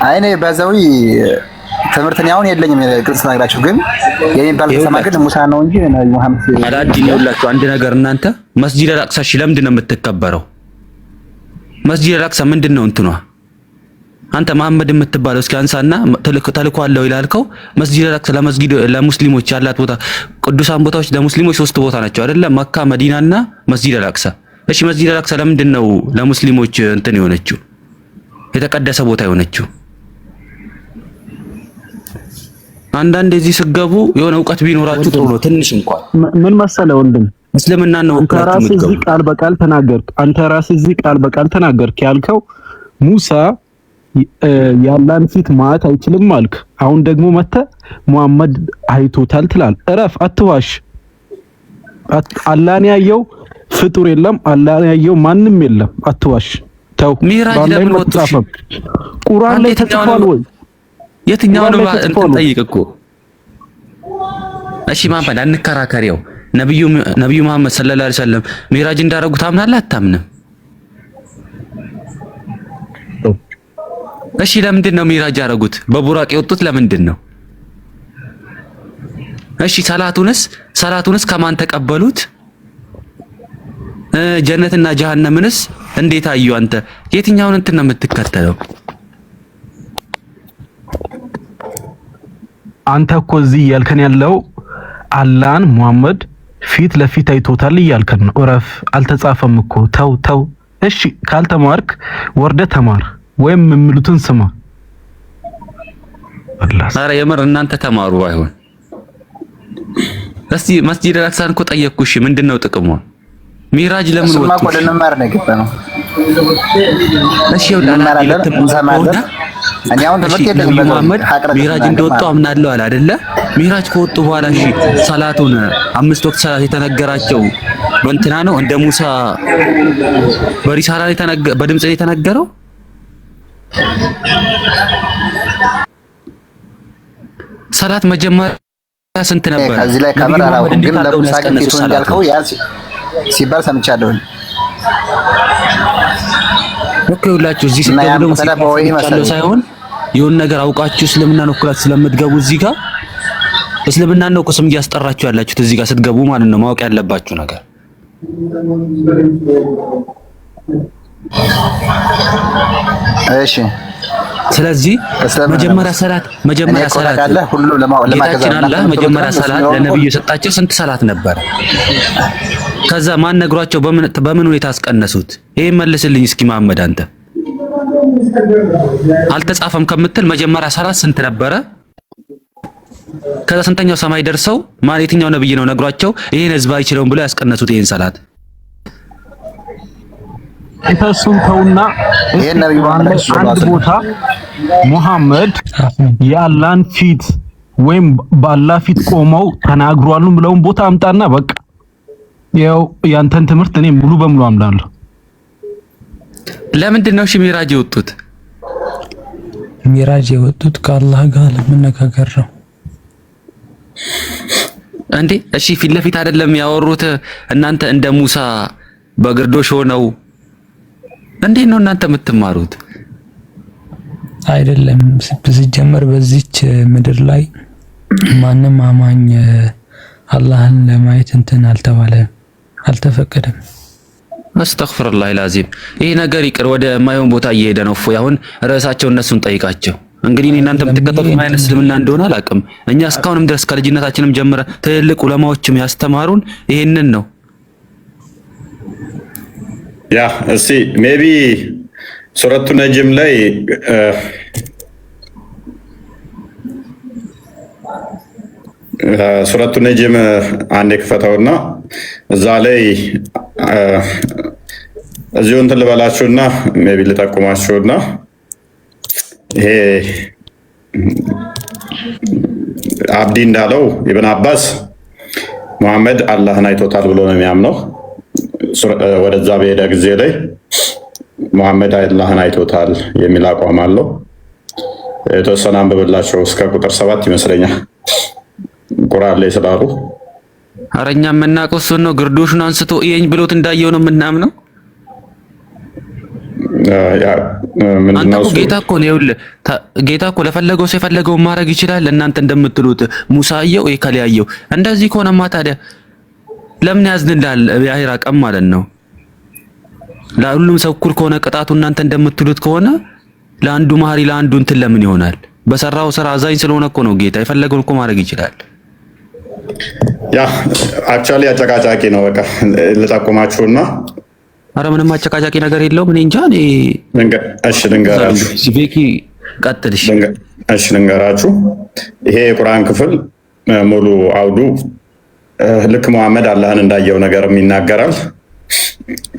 አይኔ በዛዊ ትምህርትን ያውን የለኝም ግልጽ ነግራችሁ ግን የሚባል ተሰማ ግን ሙሳ ነው እንጂ ነብዩ መሐመድ አላዲን ይውላችሁ አንድ ነገር እናንተ መስጂድ አልአቅሳ እሺ ለምንድን ነው የምትከበረው? መስጂድ አልአቅሳ ምንድነው እንትኗ? አንተ መሐመድ የምትባለው እስኪ አንሳና ተልኮ አለው ይላልከው መስጂድ አልአቅሳ ለሙስሊሞች ያላት ቦታ ቅዱሳን ቦታዎች ለሙስሊሞች 3 ቦታ ናቸው አይደለ? መካ፣ መዲናና መስጂድ አልአቅሳ። እሺ መስጂድ አልአቅሳ ለምንድን ነው ለሙስሊሞች እንትን የሆነችው የተቀደሰ ቦታ የሆነችው? አንዳንድ እዚህ ስገቡ የሆነ ዕውቀት ቢኖራችሁ ጥሩ ነው። ትንሽ እንኳን ምን መሰለህ ወንድም እስልምና ነው አንተ ራስህ እዚህ ቃል በቃል ተናገርክ። አንተ ራስህ እዚህ ቃል በቃል ተናገርክ ያልከው ሙሳ ያላን ፊት ማየት አይችልም አልክ። አሁን ደግሞ መተህ ሙሐመድ አይቶታል ትላል። እረፍ፣ አትዋሽ። አላህን ያየው ፍጡር የለም። አላህን ያየው ማንም የለም። አትዋሽ። ተው። ሚራጅ ለምን ወጡ? ቁርአን ላይ ተጽፏል ወይ? የትኛው ነው እንትን ጠይቅ እኮ። እሺ ማንፈል አንከራከሪው። ነብዩ መሐመድ ሰለላሁ ዐለይሂ ወሰለም ሚራጅ እንዳረጉ ታምናለህ አታምንም? እሺ ለምንድን ነው ሚራጅ ያረጉት? በቡራቅ የወጡት ለምንድን ነው? እሺ ሰላቱንስ ከማን ተቀበሉት? ጀነትና ጀሃነምንስ እንዴት አዩ? አንተ የትኛውን እንትን ነው የምትከተለው? አንተ እኮ እዚህ እያልከን ያለው አላህን ሙሐመድ ፊት ለፊት አይቶታል እያልከን ነው። እረፍ። አልተጻፈም እኮ ተው። እሺ ካልተማርክ ወርደ ተማር ወይም የሚሉትን ስማ። ኧረ የምር እናንተ ተማሩ። አይሆን እስቲ መስጂድ አልአቅሳን እኮ ጠየቅኩሽ፣ ምንድነው ጥቅሙ? ሚራጅ ለምን ወጡ? ስማ ቆደን ማር ነው ገባነው። እሺ ወላሂ እኛውን ትምህርት የለም። መሐመድ ሚራጅ እንደወጡ አምናለሁ አለ አይደለ? ሚራጅ ከወጡ በኋላ እሺ ሰላቱን 5 ወቅት ሰላት የተነገራቸው በእንትና ነው እንደ ሙሳ በሪሳላ ላይ በድምጽ ላይ የተነገረው? ሰላት መጀመሪያ ስንት ነበር? ከዚህ ላይ ካሜራ አላውቅም ግን ለሙሳ ፊቱን እንዳልከው ያዝ ሲባል ሰምቻለሁ። ኦኬ ሁላችሁ እዚህ ስትገቡ ደግሞ ሳይሆን የሆነ ነገር አውቃችሁ እስልምናን እኩላችሁ ስለምትገቡ እዚህ ጋር እስልምናን ነው እኮ ስም እያስጠራችሁ ያላችሁት እዚህ ጋር ስትገቡ ማለት ነው። ማወቅ ያለባችሁ ነገር እሺ። ስለዚህ መጀመሪያ ሰላት ሁሉ ጌታችን አላህ መጀመሪያ ሰላት ለነብዩ የሰጣቸው ስንት ሰላት ነበር? ከዛ ማን ነግሯቸው በምን ሁኔታ አስቀነሱት? ይሄ መልስልኝ እስኪ መሐመድ አንተ። አልተጻፈም ከምትል መጀመሪያ ሰላት ስንት ነበረ? ከዛ ስንተኛው ሰማይ ደርሰው የትኛው ነብይ ነው ነግሯቸው ይሄን ህዝብ አይችለውም ብሎ ያስቀነሱት ይሄን ሰላት? እሱን ተውና ይሄን ነብዩ አንድ ቦታ ሙሐመድ የአላህን ፊት ወይም በአላህ ፊት ቆመው ተናግሯሉ ብለውን ቦታ አምጣና በቃ ያው ያንተን ትምህርት እኔ ሙሉ በሙሉ አምናለሁ። ለምንድን ነው ሚራጅ የወጡት? ሚራጅ የወጡት ከአላህ ጋር ለመነጋገር ነው እንዴ? እሺ ፊት ለፊት አይደለም ያወሩት? እናንተ እንደ ሙሳ በግርዶሽ ሆነው እንዴት ነው እናንተ የምትማሩት? አይደለም ሲጀመር በዚች ምድር ላይ ማንም አማኝ አላህን ለማየት እንትን አልተባለም፣ አልተፈቀደም። አስተግፍሩላህ ላዚም። ይሄ ነገር ይቅር፣ ወደ ማይሆን ቦታ እየሄደ ነው። እፎይ አሁን ርዕሳቸው እነሱን ጠይቃቸው። እንግዲህ እናንተ የምትከተሉት ማይነት እስልምና እንደሆነ አላውቅም። እኛ እስካሁንም ድረስ ከልጅነታችንም ጀምረ ትልልቅ ዑለማዎችም ያስተማሩን ይሄንን ነው። ያ እስቲ ሜቢ ሱረቱ ነጅም ላይ ሱረቱ ነጅም አንዴ ክፈተውና እዛ ላይ እዚሁ እንትን ልበላችሁና ሜቢ ልጠቁማችሁና ይሄ አብዲ እንዳለው ኢብን አባስ መሐመድ አላህን አይቶታል ብሎ ነው የሚያምነው። ወደዛ በሄደ ጊዜ ላይ መሐመድ አላህን አይቶታል የሚል አቋም አለው። የተወሰነ አንብብላቸው እስከ ቁጥር 7 ይመስለኛል ቁርአን ላይ ስላሉ። አረኛ የምናውቀው እሱን ነው። ግርዶሹን አንስቶ እየኝ ብሎት እንዳየው ነው የምናምነው። አንተ እኮ ጌታ እኮ ነው። ይኸውልህ ጌታ እኮ ለፈለገው ሰው የፈለገውን ማድረግ ይችላል። እናንተ እንደምትሉት ሙሳየው ከሊያየው እንደዚህ ከሆነማ ታዲያ ለምን ያዝንላል? የአኺራ ቀን ማለት ነው። ለሁሉም ሰው እኩል ከሆነ ቅጣቱ እናንተ እንደምትሉት ከሆነ ለአንዱ መሀሪ ለአንዱ እንትን ለምን ይሆናል? በሰራው ስራ አዛኝ ስለሆነ እኮ ነው ጌታ የፈለገውን እኮ ማድረግ ይችላል። ያ አክቹአሊ አጨቃጫቂ ነው። በቃ ልጠቁማችሁና አረ ምንም አጨቃጫቂ ነገር የለውም። እኔ እንጃ እሺ ልንገራችሁ። ሲቤኪ ቀጥልሽ። እሺ ልንገራችሁ። ይሄ የቁርአን ክፍል ሙሉ አውዱ ልክ መሐመድ አላህን እንዳየው ነገርም ይናገራል።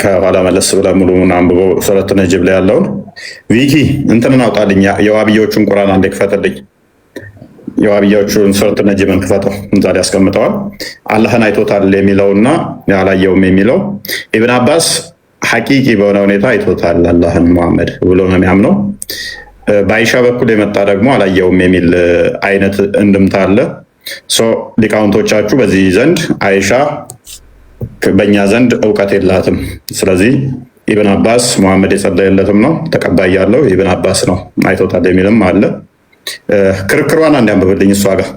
ከኋላ መለስ ብለህ ሙሉውን አንብቦ ሱረቱ ነጅም ላይ ያለውን ቪኪ እንትንን አውጣልኝ። የዋብዮቹን ቁርአን አንዴ ክፈትልኝ። የዋብዮቹን ሱረቱ ነጅምን ክፈተው። እዛ ላይ ያስቀምጠዋል። አላህን አይቶታል የሚለውና ያላየውም የሚለው ኢብን አባስ ሐቂቂ በሆነ ሁኔታ አይቶታል አላህን መሐመድ ብሎ ነው የሚያምነው። በአይሻ በኩል የመጣ ደግሞ አላየውም የሚል አይነት እንድምታ አለ። ሊቃውንቶቻችሁ በዚህ ዘንድ አይሻ በእኛ ዘንድ እውቀት የላትም፣ ስለዚህ ኢብን አባስ መሐመድ የጸለየለትም ነው ተቀባይ ያለው ኢብን አባስ ነው አይቶታል የሚልም አለ። ክርክሯን አንድ አንብብልኝ እሷ ጋር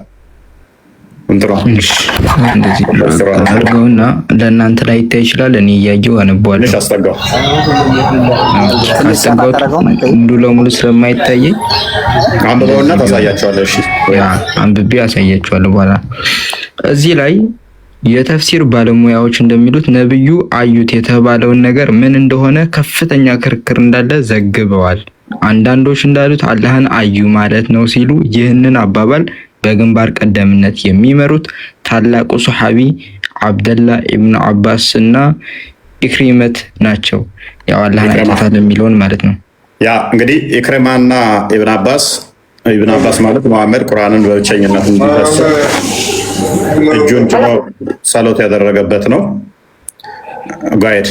አድርገውና ለእናንተ ላይ ይታይ ይችላል። እኔ እያየሁ አነባዋለሁ። ሙሉ ለሙሉ ስለማይታየኝ አንብበውና ታሳያቸዋለህ። እሺ አንብቤ አሳያቸዋለሁ በኋላ። እዚህ ላይ የተፍሲር ባለሙያዎች እንደሚሉት ነብዩ አዩት የተባለውን ነገር ምን እንደሆነ ከፍተኛ ክርክር እንዳለ ዘግበዋል። አንዳንዶች እንዳሉት አላህን አዩ ማለት ነው ሲሉ ይህንን አባባል በግንባር ቀደምነት የሚመሩት ታላቁ ሱሐቢ አብደላ ኢብኑ አባስ እና ኢክሪመት ናቸው። ያው አላህን አይቶታል የሚለውን ማለት ነው። ያ እንግዲህ ኢክሪማና ኢብኑ አባስ ማለት መሐመድ ቁርአንን በብቸኝነት እንዲፈስር እጁን ጭኖ ጸሎት ያደረገበት ነው። ጋይድ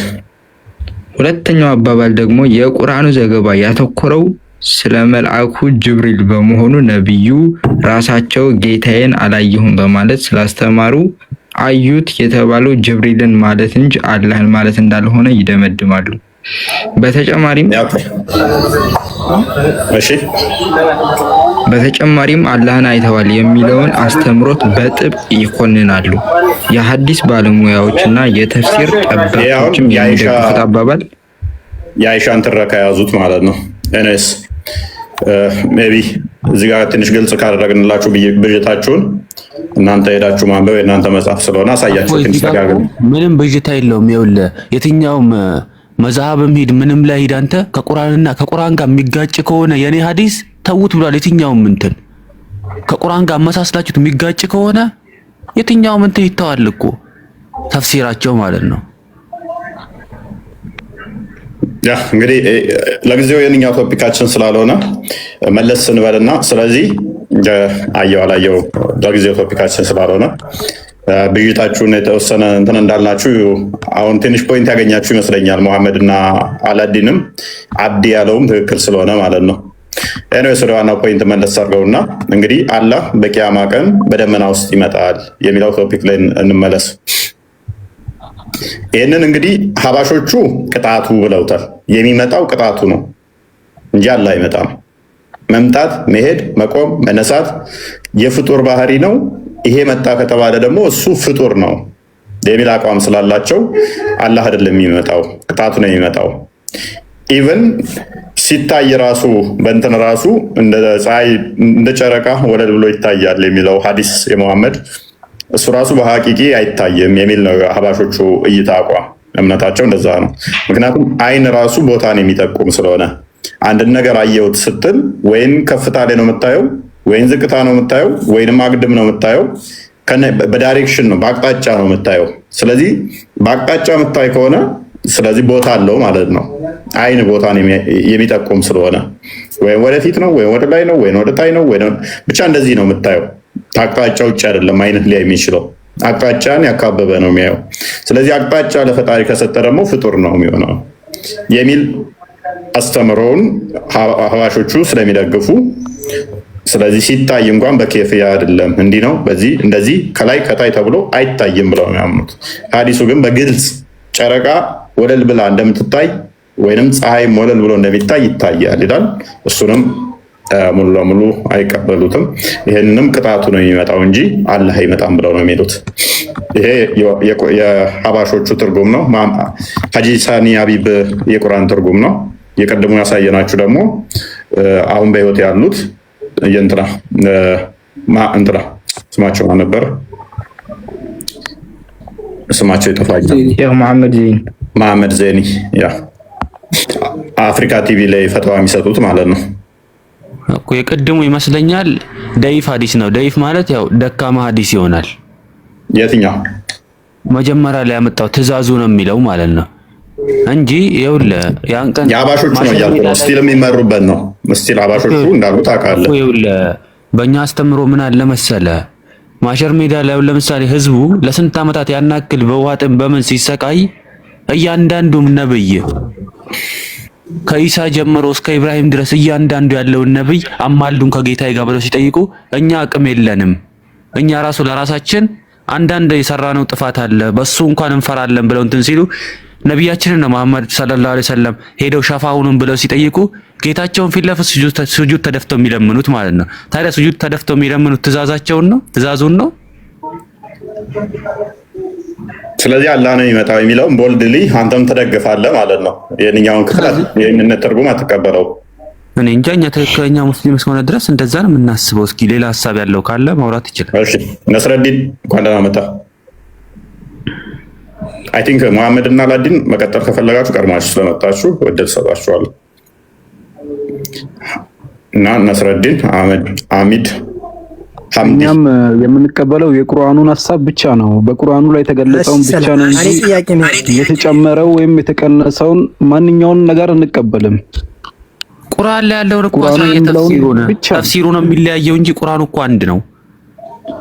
ሁለተኛው አባባል ደግሞ የቁርአኑ ዘገባ ያተኮረው ስለ መልአኩ ጅብሪል በመሆኑ ነብዩ ራሳቸው ጌታዬን አላየሁም በማለት ስላስተማሩ አዩት የተባለው ጅብሪልን ማለት እንጂ አላህን ማለት እንዳልሆነ ይደመድማሉ። በተጨማሪም አላህን አይተዋል የሚለውን አስተምሮት በጥብቅ ይኮንናሉ። የሐዲስ ባለሙያዎችና የተፍሲር ጠበብቶችም የሚደግፉት አባባል የአይሻን ትረካ ያዙት ማለት ነው። እኔስ ሜቢ እዚህ ጋር ትንሽ ግልጽ ካደረግንላችሁ ብዥታችሁን እናንተ ሄዳችሁ ማንበብ የእናንተ መጽሐፍ ስለሆነ አሳያችሁ። ትንሽ ተጋግሩ። ምንም ብዥታ የለውም። ይኸውልህ የትኛውም መዝሀብም ሂድ ምንም ላይ ሂድ አንተ ከቁርአን ጋር የሚጋጭ ከሆነ የኔ ሐዲስ ተውት ብሏል። የትኛውም እንትን ከቁርአን ጋር አመሳስላችሁት የሚጋጭ ከሆነ የትኛውም እንትን ይተዋል እኮ ተፍሲራቸው ማለት ነው። ያ እንግዲህ ለጊዜው የኛው ቶፒካችን ስላልሆነ መለስ ስንበልና ስለዚህ አየው አላየው ለጊዜው ቶፒካችን ስላልሆነ ብይታችሁን የተወሰነ እንትን እንዳልናችሁ አሁን ትንሽ ፖይንት ያገኛችሁ ይመስለኛል። መሐመድና አላዲንም አብዲ ያለውም ትክክል ስለሆነ ማለት ነው። ኤኒዌይስ ወደ ዋናው ፖይንት መለስ አድርገውና እንግዲህ አላህ በቂያማ ቀን በደመና ውስጥ ይመጣል የሚለው ቶፒክ ላይ እንመለስ። ይህንን እንግዲህ ሀባሾቹ ቅጣቱ ብለውታል። የሚመጣው ቅጣቱ ነው እንጂ አላህ አይመጣም። መምጣት፣ መሄድ፣ መቆም፣ መነሳት የፍጡር ባህሪ ነው። ይሄ መጣ ከተባለ ደግሞ እሱ ፍጡር ነው የሚል አቋም ስላላቸው አላህ አይደለም የሚመጣው፣ ቅጣቱ ነው የሚመጣው። ኢቨን ሲታይ ራሱ በእንትን ራሱ እንደ ፀሐይ እንደ ጨረቃ ወለል ብሎ ይታያል የሚለው ሐዲስ የመሐመድ እሱ ራሱ በሐቂቂ አይታይም የሚል ነው ሀባሾቹ እይታ አቋም። እምነታቸው እንደዛ ነው። ምክንያቱም አይን ራሱ ቦታን የሚጠቁም ስለሆነ አንድን ነገር አየሁት ስትል ወይም ከፍታ ላይ ነው የምታየው፣ ወይም ዝቅታ ነው የምታየው፣ ወይንም አግድም ነው የምታየው። በዳይሬክሽን ነው በአቅጣጫ ነው የምታየው። ስለዚህ በአቅጣጫ የምታይ ከሆነ ስለዚህ ቦታ አለው ማለት ነው። አይን ቦታን የሚጠቁም ስለሆነ ወይም ወደፊት ነው ወይም ወደ ላይ ነው ወይም ወደ ታይ ነው ብቻ እንደዚህ ነው የምታየው። አቅጣጫ ውጭ አይደለም አይነት ሊያይ የሚችለው አቅጣጫን ያካበበ ነው የሚያየው። ስለዚህ አቅጣጫ ለፈጣሪ ከሰጠ ደግሞ ፍጡር ነው የሚሆነው የሚል አስተምሮውን አህባሾቹ ስለሚደግፉ ስለዚህ ሲታይ እንኳን በኬፍያ አይደለም እንዲህ ነው በዚህ እንደዚህ ከላይ ከታይ ተብሎ አይታይም ብለው የሚያምኑት። ሐዲሱ ግን በግልጽ ጨረቃ ወለል ብላ እንደምትታይ ወይንም ፀሐይ ወለል ብሎ እንደሚታይ ይታያል ይላል። እሱንም ሙሉ ለሙሉ አይቀበሉትም። ይሄንንም ቅጣቱ ነው የሚመጣው እንጂ አላህ አይመጣም ብለው ነው የሚሉት። ይሄ የሐባሾቹ ትርጉም ነው። ሐጂ ሳኒ አቢብ የቁርአን ትርጉም ነው። የቀድሞ ያሳየናችሁ ደግሞ አሁን በህይወት ያሉት እንትና ስማቸው ማን ነበር? ስማቸው ይጠፋኛል። መሐመድ ዜኒ ያ አፍሪካ ቲቪ ላይ ፈትዋ የሚሰጡት ማለት ነው እኮ። የቀድሙ ይመስለኛል ደይፍ ሐዲስ ነው። ደይፍ ማለት ያው ደካማ ሐዲስ ይሆናል። የትኛው መጀመሪያ ላይ ያመጣው ትእዛዙ ነው የሚለው ማለት ነው እንጂ ይኸውልህ ያን ቀን የአባሾቹ ነው እያልኩ ነው። ስቲል የሚመሩበት ነው። ስቲል አባሾቹ እንዳሉ ታውቃለህ። ይኸውልህ በእኛ አስተምሮ ምን አለ መሰለህ ማሸር ሜዳ ላይ ለምሳሌ ህዝቡ ለስንት ዓመታት ያናክል በውሃ ጥም በምን ሲሰቃይ እያንዳንዱም ነብይ ከኢሳ ጀምሮ እስከ ኢብራሂም ድረስ እያንዳንዱ ያለውን ነብይ አማልዱን ከጌታዬ ጋር ብለው ሲጠይቁ እኛ አቅም የለንም እኛ ራሱ ለራሳችን አንዳንድ የሰራነው ጥፋት አለ በሱ እንኳን እንፈራለን ብለው እንትን ሲሉ ነብያችንን ነው መሐመድ ሰለላሁ ዐለይሂ ወሰለም ሄደው ሸፋውንም ብለው ሲጠይቁ ጌታቸውን ፊት ለፊት ስጁድ ተደፍተው የሚለምኑት ማለት ነው። ታዲያ ስጁድ ተደፍተው የሚለምኑት ትእዛዙን ነው። ስለዚህ አላህ ነው የሚመጣው የሚለውን ቦልድሊ አንተም ትደግፋለህ ማለት ነው። የኛውን ክፍል ይህንን ትርጉም አትቀበለው። እኔ እንጃ እኛ ትክክለኛ ሙስሊም እስከሆነ ድረስ እንደዛ ነው የምናስበው። እስኪ ሌላ ሀሳብ ያለው ካለ ማውራት ይችላል። እሺ ነስረዲን እንኳን ደህና መጣ። አይ ቲንክ መሐመድ እና አላዲን መቀጠል ከፈለጋችሁ ቀድማችሁ ስለመጣችሁ እድል ሰጣችኋለሁ እና ነስረዲን አሚድ እኛም የምንቀበለው የቁርአኑን ሐሳብ ብቻ ነው። በቁርአኑ ላይ የተገለጸውን ብቻ ነው እንጂ የተጨመረው ወይም የተቀነሰውን ማንኛውን ነገር እንቀበልም። ቁርአን ላይ ያለውን እኮ ተፍሲሩ ነው የሚለያየው እንጂ ቁርአኑ እኮ አንድ ነው።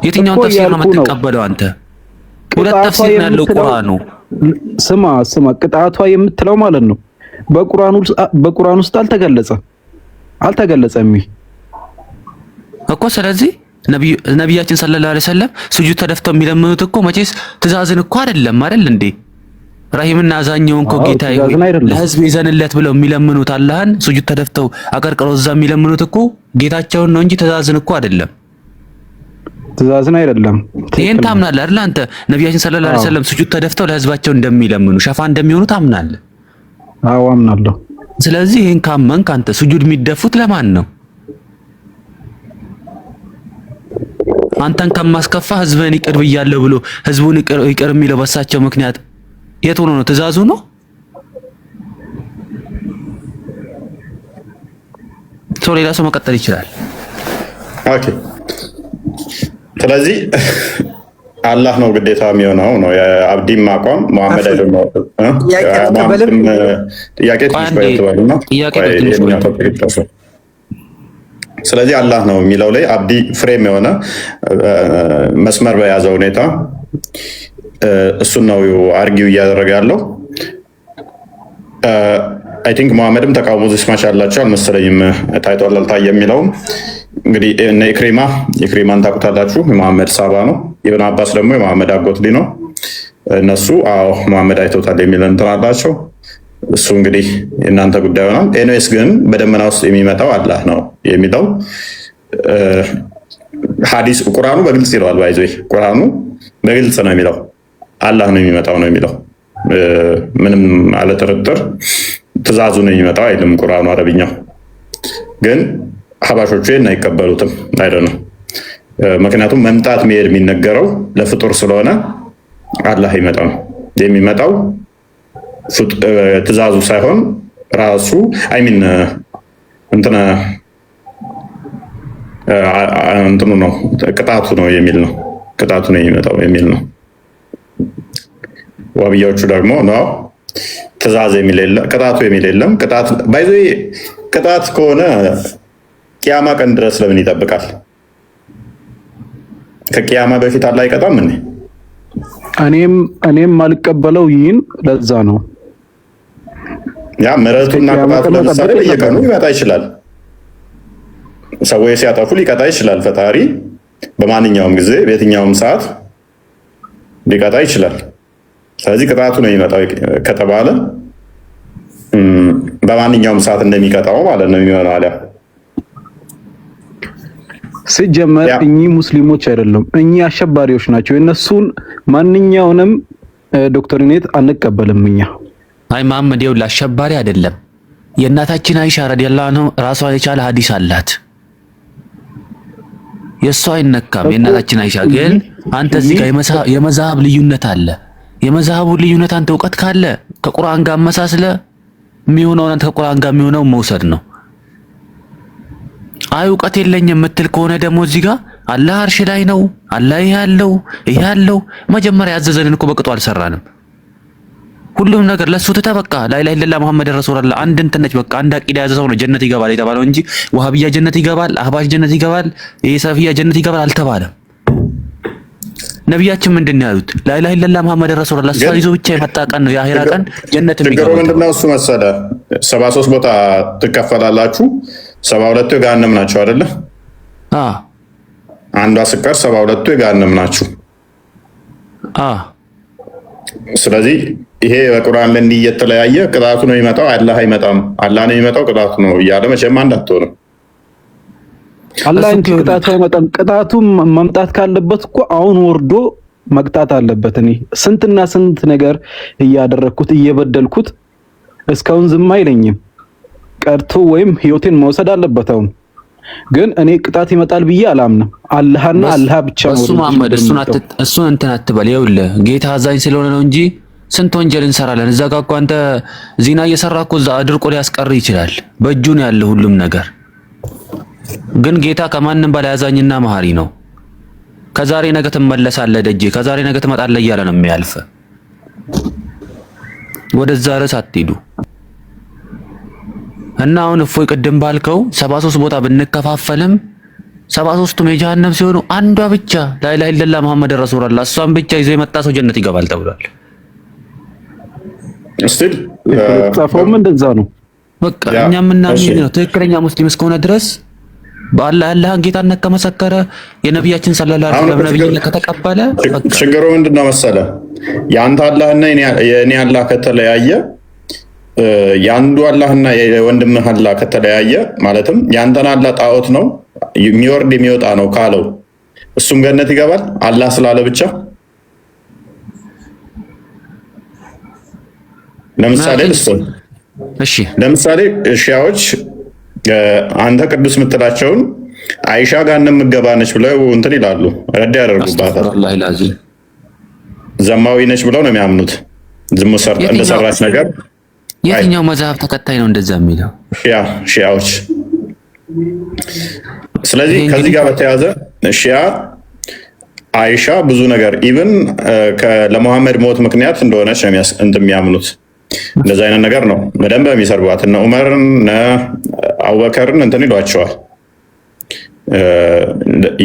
የትኛውን ተፍሲር ነው የምትቀበለው አንተ? ሁለት ተፍሲር ነው ያለው ቁርአኑ። ስማ ቅጣቷ የምትለው ማለት ነው በቁርአን ውስጥ አልተገለጸም እኮ። ስለዚህ ነብያችን ሰለላሁ ዐለይሂ ወሰለም ስጁድ ተደፍተው የሚለምኑት እኮ መቼስ ትእዛዝን እኮ አይደለም እንዴ? ረሂምና አዛኘውን እኮ ጌታዬ ለህዝብ ይዘንለት ብለው የሚለምኑት አላህን ስጁድ ተደፍተው አቀርቅረው እዛ የሚለምኑት እኮ ጌታቸውን ነው እንጂ ትእዛዝን እኮ አይደለም። ትእዛዝን አይደለም። ይሄን ታምናለህ አይደል አንተ? ነብያችን ሰለላሁ ዐለይሂ ወሰለም ስጁድ ተደፍተው ለህዝባቸው እንደሚለምኑ ሸፋ እንደሚሆኑ ታምናለህ? አዎ አምናለሁ። ስለዚህ ይሄን ካመንክ አንተ ስጁድ የሚደፉት ለማን ነው? አንተን ከማስከፋ ህዝብን ይቅር ብያለሁ ብሎ ህዝቡን ይቅር የሚለው በሳቸው ምክንያት የት ሆኖ ነው? ትእዛዙ ነው። ሌላ ሰው መቀጠል ይችላል። ኦኬ ስለዚህ አላህ ነው ግዴታ የሚሆነው ነው የአብዲም አቋም። መሐመድ አይደለም ጥያቄ። ስለዚህ አላህ ነው የሚለው ላይ አብዲ ፍሬም የሆነ መስመር በያዘ ሁኔታ እሱን ነው አርጊው እያደረገ ያለው። አይ ቲንክ መሐመድም ተቃውሞ ዝስማች ያላቸው አልመሰለኝም። ታይቷል አልታየም የሚለውም እንግዲህ እነ ኢክሪማን ታውቁታላችሁ። የመሐመድ ሳባ ነው። ኢብን አባስ ደግሞ የመሐመድ አጎት ልጅ ነው። እነሱ አዎ መሐመድ አይቶታል የሚል እንትን አላቸው። እሱ እንግዲህ የእናንተ ጉዳይ ይሆናል። ኤንዌስ ግን በደመና ውስጥ የሚመጣው አላህ ነው የሚለው ሐዲስ ቁርአኑ በግልጽ ይለዋል። ባይዞ ቁርአኑ በግልጽ ነው የሚለው አላህ ነው የሚመጣው ነው የሚለው ምንም አለ ጥርጥር ትእዛዙ ነው የሚመጣው አይልም ቁርአኑ አረብኛው። ግን ሐባሾቹ ይሄን አይቀበሉትም አይደለም። ምክንያቱም መምጣት መሄድ የሚነገረው ለፍጡር ስለሆነ አላህ ይመጣው የሚመጣው ትእዛዙ ሳይሆን ራሱ አይሚን እንትኑ ነው ቅጣቱ ነው የሚል ነው። ቅጣቱ ነው የሚመጣው የሚል ነው። ዋብያዎቹ ደግሞ ነው ትእዛዝ የሚል የለም፣ ቅጣቱ የሚል የለም። ቅጣት ባይዞ ቅጣት ከሆነ ቂያማ ቀን ድረስ ለምን ይጠብቃል? ከቂያማ በፊት አላህ አይቀጣም እንዴ? እኔም አልቀበለው ይህን ለዛ ነው። ያ ምሕረቱና ቅጣቱ ለምሳሌ በየቀኑ ሊመጣ ይችላል። ሰዎች ሲያጠፉ ሊቀጣ ይችላል። ፈጣሪ በማንኛውም ጊዜ በየትኛውም ሰዓት ሊቀጣ ይችላል። ስለዚህ ቅጣቱ ነው የሚመጣው ከተባለ በማንኛውም ሰዓት እንደሚቀጣው ማለት ነው የሚሆነው። አለ ሲጀመር እኚህ ሙስሊሞች አይደሉም፣ እኚህ አሸባሪዎች ናቸው። የነሱን ማንኛውንም ዶክትሪኔት አንቀበልም እኛ። አይ መሐመድ ይኸውልህ አሸባሪ አይደለም። የእናታችን አይሻ ረዲየላሁ ዐንሃ ራሷን የቻለ ሐዲስ አላት። የእሷ አይነካም። የእናታችን አይሻ ግን አንተ እዚህ ጋር የመዛሀብ ልዩነት አለ። የመዛሀቡ ልዩነት አንተ እውቀት ካለ ከቁርአን ጋር አመሳስለ የሚሆነውን አንተ ከቁርአን ጋር የሚሆነውን መውሰድ ነው። አይ እውቀት የለኝም የምትል ከሆነ ደግሞ እዚህ ጋር አላህ አርሽ ላይ ነው፣ አላህ ይሄ ያለው መጀመሪያ ያዘዘንን እኮ በቅጡ አልሰራንም። ሁሉም ነገር ለሱ ተበቃ ላ ኢላሀ ኢለላህ መሐመድ ረሱላህ አንድ እንትን ነች። በቃ አንድ አቂዳ ያዘ ሰው ነው ጀነት ይገባል የተባለው እንጂ ወሃቢያ ጀነት ይገባል፣ አህባሽ ጀነት ይገባል፣ ሰፊያ ጀነት ይገባል አልተባለም። ነቢያችን ምንድን ነው ያሉት? ላ ኢላሀ ኢለላህ መሐመድ ረሱላህ እሷ ይዞ ብቻ የመጣ ቀን ነው የአኺራ ቀን ጀነት የሚገባው። ችግሩ ምንድነው? እሱ መሰለ 73 ቦታ ትከፈላላችሁ፣ 72ቱ የገሃነም ናቸው አይደለ? አንዷ ስቀር 72ቱ የገሃነም ናችሁ። ስለዚህ ይሄ በቁርአን ላይ እንዲህ እየተለያየ ቅጣቱ ነው የሚመጣው፣ አላህ አይመጣም፣ አላህ ነው የሚመጣው ቅጣቱ ነው እያለ መቼም አንድ አትሆንም። አላህ እንጂ ቅጣቱ አይመጣም። ቅጣቱ መምጣት ካለበት እኮ አሁን ወርዶ መቅጣት አለበት። እኔ ስንትና ስንት ነገር እያደረኩት እየበደልኩት እስካሁን ዝም አይለኝም። ቀርቶ ወይም ህይወቴን መውሰድ አለበት። አሁን ግን እኔ ቅጣት ይመጣል ብዬ አላምንም። አላህና አላህ ብቻ ነው። እሱ መሐመድ እሱን እንትን አትበል። ይኸውልህ ጌታ አዛኝ ስለሆነ ነው እንጂ ስንት ወንጀል እንሰራለን። እዛ ጋር እኮ አንተ ዚና እየሰራ እኮ እዛ አድርቆ ሊያስቀር ይችላል። በእጁ ነው ያለው ሁሉም ነገር። ግን ጌታ ከማንም በላይ አዛኝና መሐሪ ነው። ከዛሬ ነገ ትመለሳለህ ደጄ፣ ከዛሬ ነገ ትመጣለህ እያለ ነው የሚያልፍ። ወደዛ ርዕስ አትሄዱ እና አሁን እፎይ ቅድም ባልከው 73 ቦታ ብንከፋፈልም 73ቱም የጀሃነም ሲሆኑ አንዷ ብቻ ላ ኢላሀ ኢለላህ መሐመድ ረሱላህ እሷን ብቻ ይዞ የመጣ ሰው ጀነት ይገባል ተብሏል። እስቲ ጻፈውም እንደዛ ነው። በቃ እኛ ምናምን ነው ትክክለኛ ሙስሊም እስከሆነ ድረስ በአላህን ጌታነት ከመሰከረ የነቢያችን ሰለላሁ ዐለይሂ ወሰለም ነብይነት ከተቀበለ ችግሩ ምንድነው መሰለ? ያንተ አላህና የኔ አላህ ከተለያየ ያንዱ አላህና የወንድምህ አላህ ከተለያየ ማለትም ያንተን አላህ ጣዖት ነው የሚወርድ የሚወጣ ነው ካለው እሱም ገነት ይገባል አላህ ስላለ ብቻ። ለምሳሌ ሺያዎች አንተ ቅዱስ የምትላቸውን አይሻ ገሃነም የምትገባ ነች ብለው እንትን ይላሉ፣ ረዳ ያደርጉባታል። ዘማዊ ነች ብለው ነው የሚያምኑት። ዝሙት እንደሰራች ነገር የትኛው መዝሐፍ ተከታይ ነው እንደዛ የሚለው? ሺያዎች። ስለዚህ ከዚህ ጋር በተያያዘ ሺያ አይሻ ብዙ ነገር ኢቭን ለሙሐመድ ሞት ምክንያት እንደሆነች ነው የሚያምኑት። እንደዛ አይነት ነገር ነው በደንብ የሚሰርቧት። እነ ዑመርን እነ አቡበከርን እንትን ይሏቸዋል።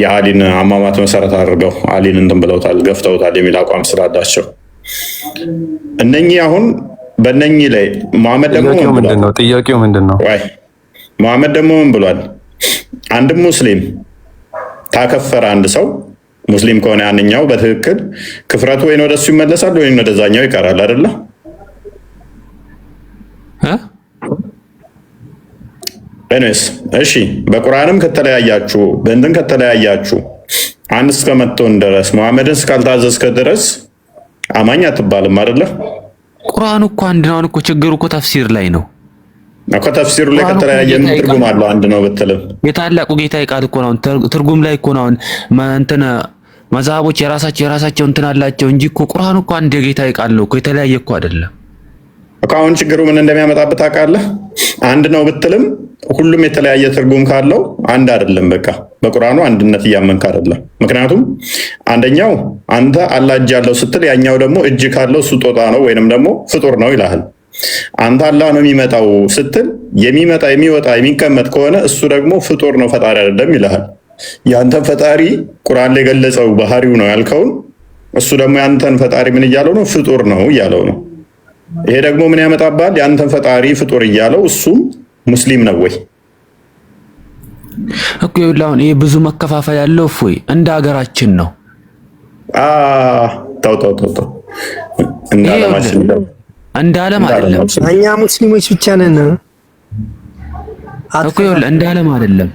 የአሊን አሟሟት መሰረት አድርገው አሊን እንትን ብለውታል፣ ገፍተውታል የሚል አቋም ስላላቸው እነኚህ አሁን በእነኚህ ላይ መሐመድ ደግሞ ጥያቄው ምንድን ነው? መሐመድ ደግሞ ምን ብሏል? አንድ ሙስሊም ታከፈረ አንድ ሰው ሙስሊም ከሆነ ያንኛው በትክክል ክፍረቱ ወይን ወደሱ ይመለሳል ወይም ወደዛኛው ይቀራል አይደለ? እሺ በቁርአንም ከተለያያችሁ በእንትን ከተለያያችሁ አንድ እስከመጥቶን ድረስ መሐመድን እስካልታዘዝከ ድረስ አማኝ አትባልም አይደለ? ቁርአኑ እኮ አንድ ነው እኮ። ችግሩ እኮ ተፍሲር ላይ ነው እኮ። ተፍሲሩ ላይ ከተለያየ ትርጉም አለው አንድ ነው ብትልም የታላቁ ጌታ ቃል እኮ ነው። ትርጉም ላይ እኮ ነው እንትን መዛሃቦች የራሳቸው እንትን አላቸው እንጂ እኮ ቁርአኑ እኮ አንድ የጌታ ቃል ነው እኮ። የተለያየ እኮ አይደለም እኮ። አሁን ችግሩ ምን እንደሚያመጣበት ታውቃለህ? አንድ ነው ብትልም ሁሉም የተለያየ ትርጉም ካለው አንድ አይደለም በቃ። በቁርአኑ አንድነት እያመንክ አይደለም። ምክንያቱም አንደኛው አንተ አላህ እጅ አለው ስትል ያኛው ደግሞ እጅ ካለው እሱ ጦጣ ነው ወይንም ደግሞ ፍጡር ነው ይልሃል። አንተ አላህ ነው የሚመጣው ስትል የሚመጣ የሚወጣ የሚቀመጥ ከሆነ እሱ ደግሞ ፍጡር ነው ፈጣሪ አይደለም ይልሃል። ያንተን ፈጣሪ ቁርአን ላይ የገለጸው ባህሪው ነው ያልከውን እሱ ደግሞ ያንተን ፈጣሪ ምን እያለው ነው? ፍጡር ነው እያለው ነው። ይሄ ደግሞ ምን ያመጣባል? ያንተን ፈጣሪ ፍጡር እያለው እሱም ሙስሊም ነው ወይ እኮ? ይኸውልህ ይሄ ብዙ መከፋፈል ያለው እፎይ እንደ ሀገራችን ነው። ተው እንደ ዓለማችን እንደ ዓለም አይደለም። እኛ ሙስሊሞች ብቻ ነን እኮ። ይኸውልህ እንደ ዓለም አይደለም፣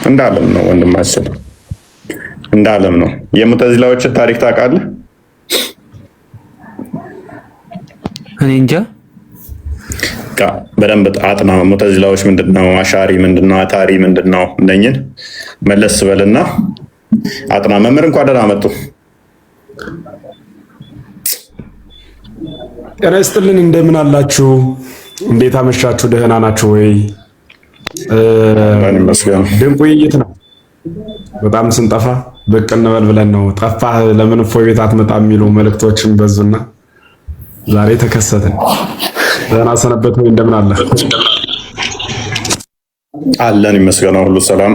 እንደ ዓለም ነው ወንድማችን፣ እንደ ዓለም ነው። የሙተዚላዎችን ታሪክ ታውቃለህ? እኔ እንጃ። በደንብ አጥና። ሙተዚላዎች ምንድነው? አሻሪ ምንድነው? አታሪ ምንድነው? እነኝን መለስ በልና አጥና። መምህር እንኳን ደህና መጡ። ጤና ይስጥልን። እንደምን አላችሁ? እንዴት አመሻችሁ? ደህና ናችሁ ወይ? ድንቅ ውይይት ነው። በጣም ስንጠፋ ብቅ እንበል ብለን ነው። ጠፋህ ለምን እፎይ ቤት አትመጣም የሚሉ መልእክቶችን በዙና ዛሬ ተከሰትን። ደህና ሰነበት ወይ? እንደምን አለ? አለን ይመስገነው፣ ሁሉ ሰላም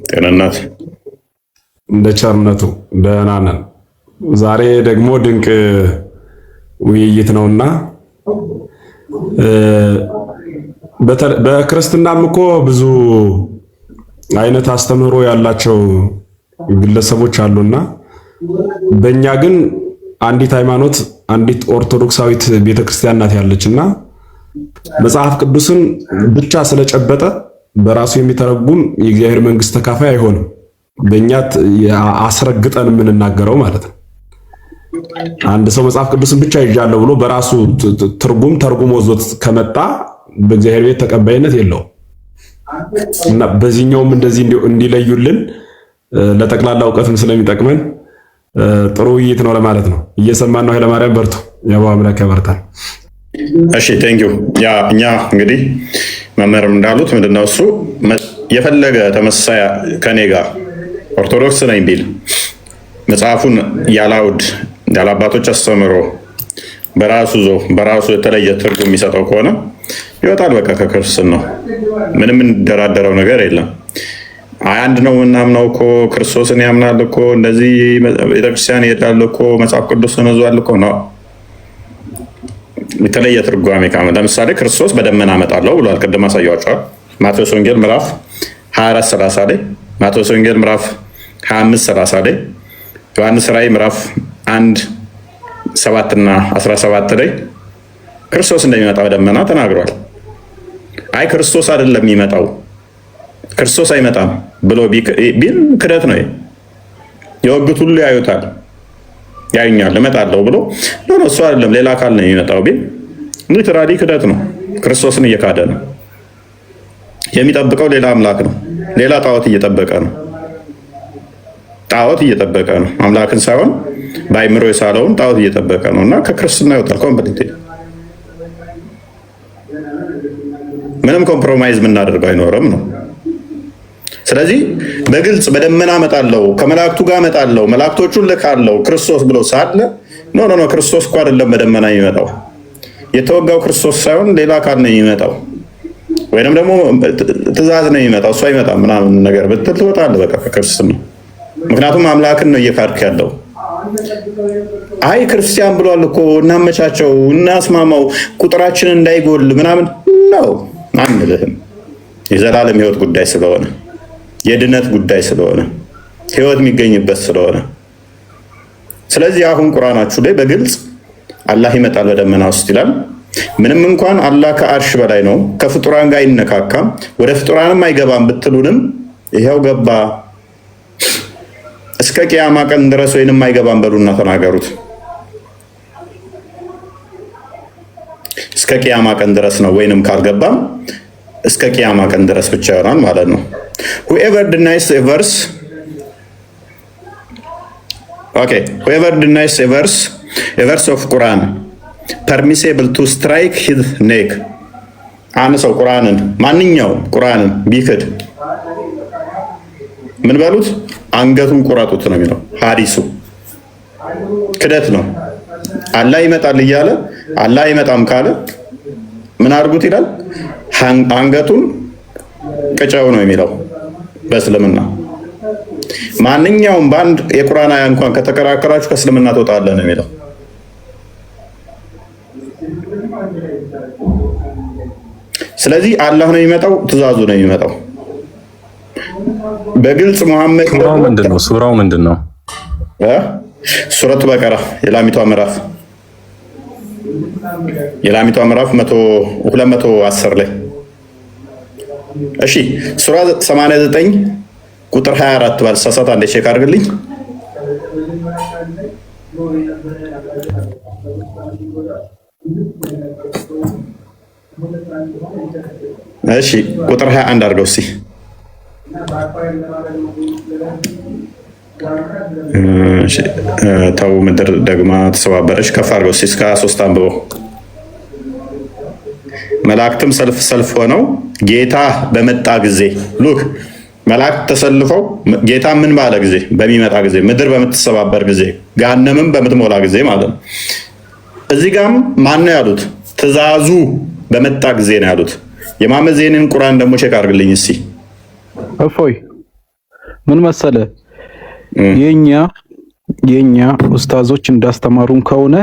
ጤንነት እንደ ቸርነቱ ደህና ነን። ዛሬ ደግሞ ድንቅ ውይይት ነውና በክርስትናም እኮ ብዙ አይነት አስተምህሮ ያላቸው ግለሰቦች አሉና በእኛ ግን አንዲት ሃይማኖት አንዲት ኦርቶዶክሳዊት ቤተክርስቲያን ናት ያለችና መጽሐፍ ቅዱስን ብቻ ስለጨበጠ በራሱ የሚተረጉም የእግዚአብሔር መንግስት ተካፋይ አይሆንም። በእኛ አስረግጠን የምንናገረው ማለት ነው። አንድ ሰው መጽሐፍ ቅዱስን ብቻ ይዣለሁ ብሎ በራሱ ትርጉም ተርጉሞ ዞት ከመጣ በእግዚአብሔር ቤት ተቀባይነት የለውም እና በዚህኛውም እንደዚህ እንዲለዩልን ለጠቅላላ እውቀትም ስለሚጠቅመን ጥሩ ውይይት ነው ለማለት ነው። እየሰማን ነው። ኃይለማርያም በርቱ፣ ያው አምላክ ያበርታል። እሺ ቴንኪው። ያ እኛ እንግዲህ መምህርም እንዳሉት ምንድነው እሱ የፈለገ ተመሳሳይ ከኔ ጋር ኦርቶዶክስ ነኝ ቢል መጽሐፉን ያላውድ ያላባቶች አስተምሮ በራሱ የተለየ ትርጉም የሚሰጠው ከሆነ ይወጣል። በቃ ከክርስትና ነው። ምንም እንደራደረው ነገር የለም። አንድ ነው ምናምነው እኮ ክርስቶስን ያምናል እኮ እንደዚህ ቤተክርስቲያን ይሄዳል እኮ መጽሐፍ ቅዱስን ይዟል እኮ ነው። የተለየ ትርጓሜ ካመ ለምሳሌ ክርስቶስ በደመና እመጣለሁ ብሏል። ቅድም አሳያችኋል። ማቴዎስ ወንጌል ምዕራፍ 24:30 ላይ፣ ማቴዎስ ወንጌል ምዕራፍ 25:30 ላይ፣ ዮሐንስ ራእይ ምዕራፍ 1:7 እና 17 ላይ ክርስቶስ እንደሚመጣ በደመና ተናግሯል። አይ ክርስቶስ አይደለም የሚመጣው ክርስቶስ አይመጣም ብሎ ቢል ክደት ነው። የወጉት ሁሉ ያዩታል ያዩኛል እመጣለሁ ብሎ ነው እሱ አይደለም ሌላ አካል ነው የሚመጣው ቢል ሊትራሊ ክደት ነው። ክርስቶስን እየካደ ነው። የሚጠብቀው ሌላ አምላክ ነው። ሌላ ጣዖት እየጠበቀ ነው። ጣዖት እየጠበቀ ነው። አምላክን ሳይሆን በአይምሮ የሳለውን ጣዖት እየጠበቀ ነው እና ከክርስትና ይወጣል። ኮምፕሊት ምንም ኮምፕሮማይዝ የምናደርገው አይኖርም ነው። ስለዚህ በግልጽ በደመና እመጣለሁ ከመላእክቱ ጋር እመጣለሁ መላእክቶቹን ልካለሁ ክርስቶስ ብሎ ሳለ ኖ ክርስቶስ እኮ አይደለም በደመና የሚመጣው የተወጋው ክርስቶስ ሳይሆን ሌላ አካል ነው የሚመጣው፣ ወይንም ደግሞ ትእዛዝ ነው የሚመጣው እሱ አይመጣም ምናምን ነገር ብትል ትወጣለህ በቃ ከክርስትና። ምክንያቱም አምላክን ነው እየካድክ ያለው። አይ ክርስቲያን ብሏል እኮ እናመቻቸው እናስማማው ቁጥራችን እንዳይጎል ምናምን ነው አንልህም። የዘላለም ህይወት ጉዳይ ስለሆነ የድነት ጉዳይ ስለሆነ ህይወት የሚገኝበት ስለሆነ ስለዚህ አሁን ቁርአናችሁ ላይ በግልጽ አላህ ይመጣል በደመና ውስጥ ይላል። ምንም እንኳን አላህ ከአርሽ በላይ ነው ከፍጡራን ጋር አይነካካም ወደ ፍጡራንም አይገባም ብትሉንም ይሄው ገባ እስከ ቂያማ ቀን ድረስ ወይንም አይገባም በሉና ተናገሩት። እስከ ቂያማ ቀን ድረስ ነው ወይንም ካልገባም እስከ ቂያማ ቀን ድረስ ብቻ ይሆናል ማለት ነው። whoever denies a verse a verse of Quran permissible to strike his neck አንድ ሰው ቁርአንን ማንኛውም ቁርአንን ቢክድ ምን በሉት አንገቱን ቁረጡት ነው የሚለው ሐዲሱ። ክደት ነው። አላህ ይመጣል እያለ አላህ አይመጣም ካለ ምን አድርጉት ይላል? አንገቱን ቅጨው ነው የሚለው በእስልምና። ማንኛውም በአንድ የቁርአን አያ እንኳን ከተከራከራችሁ ከእስልምና ትወጣለህ ነው የሚለው። ስለዚህ አላህ ነው የሚመጣው፣ ትእዛዙ ነው የሚመጣው። በግልጽ መሐመድ ሱራው ምንድነው? ሱረቱ በቀራ የላሚቷ ምዕራፍ 210 ላይ እሺ፣ ሱራ 89 ቁጥር 24 ባልሳሳት አንዴ ቼክ አድርግልኝ። እሺ ቁጥር 21 አድርገው እስኪ። ተው ምድር ደግማ ተሰባበረች። ከፍ አድርገው እስኪ እስከ 23 አንብበው። መላእክትም ሰልፍ ሆነው ጌታ በመጣ ጊዜ ሉክ መላእክት ተሰልፈው ጌታ ምን ባለ ጊዜ? በሚመጣ ጊዜ፣ ምድር በምትሰባበር ጊዜ፣ ገሃነምም በምትሞላ ጊዜ ማለት ነው። እዚህ ጋርም ማን ነው ያሉት? ትእዛዙ በመጣ ጊዜ ነው ያሉት። የማመዜንን ቁርአን ደግሞ ቼክ አድርግልኝ እስቲ። እፎይ ምን መሰለ የኛ ኡስታዞች እንዳስተማሩን ከሆነ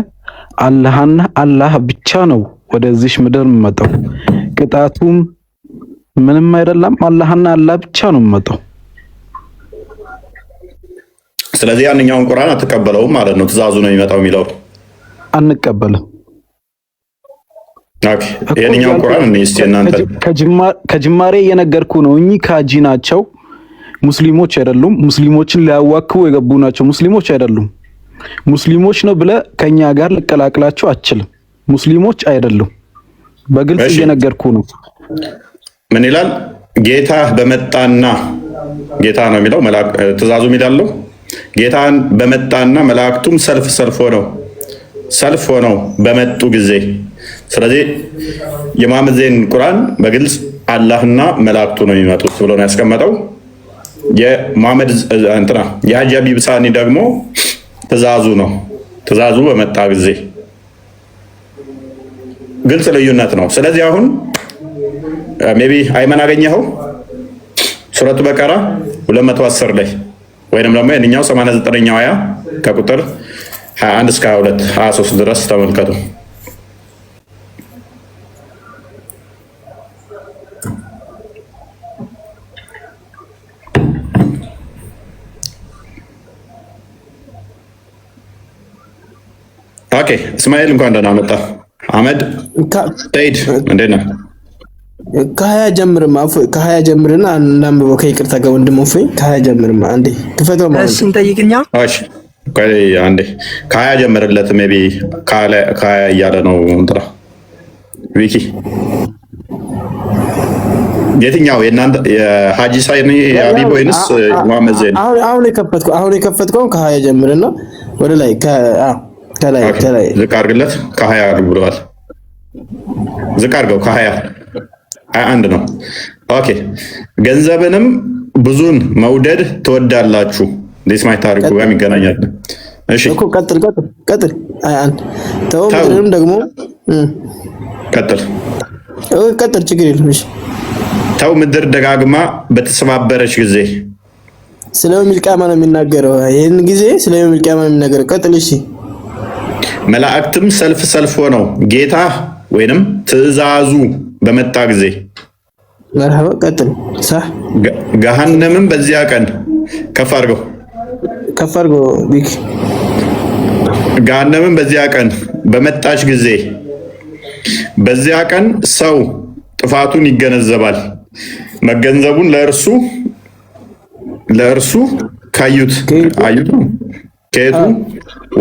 አላህና አላህ ብቻ ነው ወደዚህ ምድር የሚመጣው። ቅጣቱም ምንም አይደለም። አላህና አላህ ብቻ ነው የሚመጣው። ስለዚህ ያንኛውን ቁርአን አትቀበለውም ማለት ነው። ትእዛዙ ነው የሚመጣው የሚለው አንቀበልም። ኦኬ የኛውን ቁርአን እኔ እስቲ እናንተ ከጅማሬ እየነገርኩ ነው። እኚህ ካጂ ናቸው፣ ሙስሊሞች አይደሉም። ሙስሊሞችን ሊያዋክቡ የገቡ ናቸው። ሙስሊሞች አይደሉም። ሙስሊሞች ነው ብለህ ከኛ ጋር ልቀላቅላቸው አችልም። ሙስሊሞች አይደሉም። በግልጽ እየነገርኩ ነው። ምን ይላል? ጌታ በመጣና ጌታ ነው የሚለው ትእዛዙ የሚላለው ጌታን በመጣና መላእክቱም ሰልፍ ሆነው በመጡ ጊዜ። ስለዚህ የመሐመድ ዜን ቁርአን በግልጽ አላህና መላእክቱ ነው የሚመጡት ብሎ ነው ያስቀመጠው። የመሐመድ የሐጂ ሀቢብ ሳኒ ደግሞ ትእዛዙ ነው። ትእዛዙ በመጣ ጊዜ ግልጽ ልዩነት ነው። ስለዚህ አሁን ሜቢ አይመን አገኘኸው ሱረቱ በቀራ 210 ላይ ወይንም ደግሞ የኛው 89ኛው አያ ከቁጥር 21 እስከ 23 ድረስ ተመልከቱ። ኦኬ እስማኤል እንኳን ደህና መጣ። አህመድ ሰይድ እንዴት ነህ? ከሀያ ጀምርማ ከሀያ ጀምርና እናንብበው። ከይቅርታ ጋር ወንድም እፎይ ከሀያ ጀምርማ አንዴ ክፈተው ማለት እሺ እንጠይቅኛ። እሺ ቆይ አንዴ ከሀያ ጀምርለት። ሜቢ ከሀያ እያለ ነው እንትና ዊኪ የትኛው የእናንተ የሐጂ ሳይኒ የሀቢብ ወይንስ መሐመድ ዜን? አሁን የከፈትከው ከሀያ ጀምርና ወደ ላይ ከላይ ዝቅ አድርግለት። ከሀያ ብለዋል። ዝቅ አድርገው ከሀያ 21 ነው። ኦኬ ገንዘብንም ብዙን መውደድ ትወዳላችሁ። ዲስማይ ታሪኩ ጋር ይገናኛል። እሺ እኮ ቀጥል 21 ተው። ምንም ደግሞ ቀጥል ችግር የለም። እሺ ተው ምድር ደጋግማ በተሰባበረች ጊዜ ስለ የውሚል ቂያማ ነው የሚናገረው። ይሄን ጊዜ ስለ የውሚል ቂያማ ነው የሚናገረው። ቀጥል። እሺ መላእክትም ሰልፍ ሆነው ጌታ ወይንም ትእዛዙ በመጣ ጊዜ መርሐባ ቀጥል። صح ገሃነምም በዚያ ቀን ከፍ አድርገው ቢክ ገሃነምም በዚያ ቀን በመጣች ጊዜ በዚያ ቀን ሰው ጥፋቱን ይገነዘባል። መገንዘቡን ለእርሱ ካዩት ከየቱ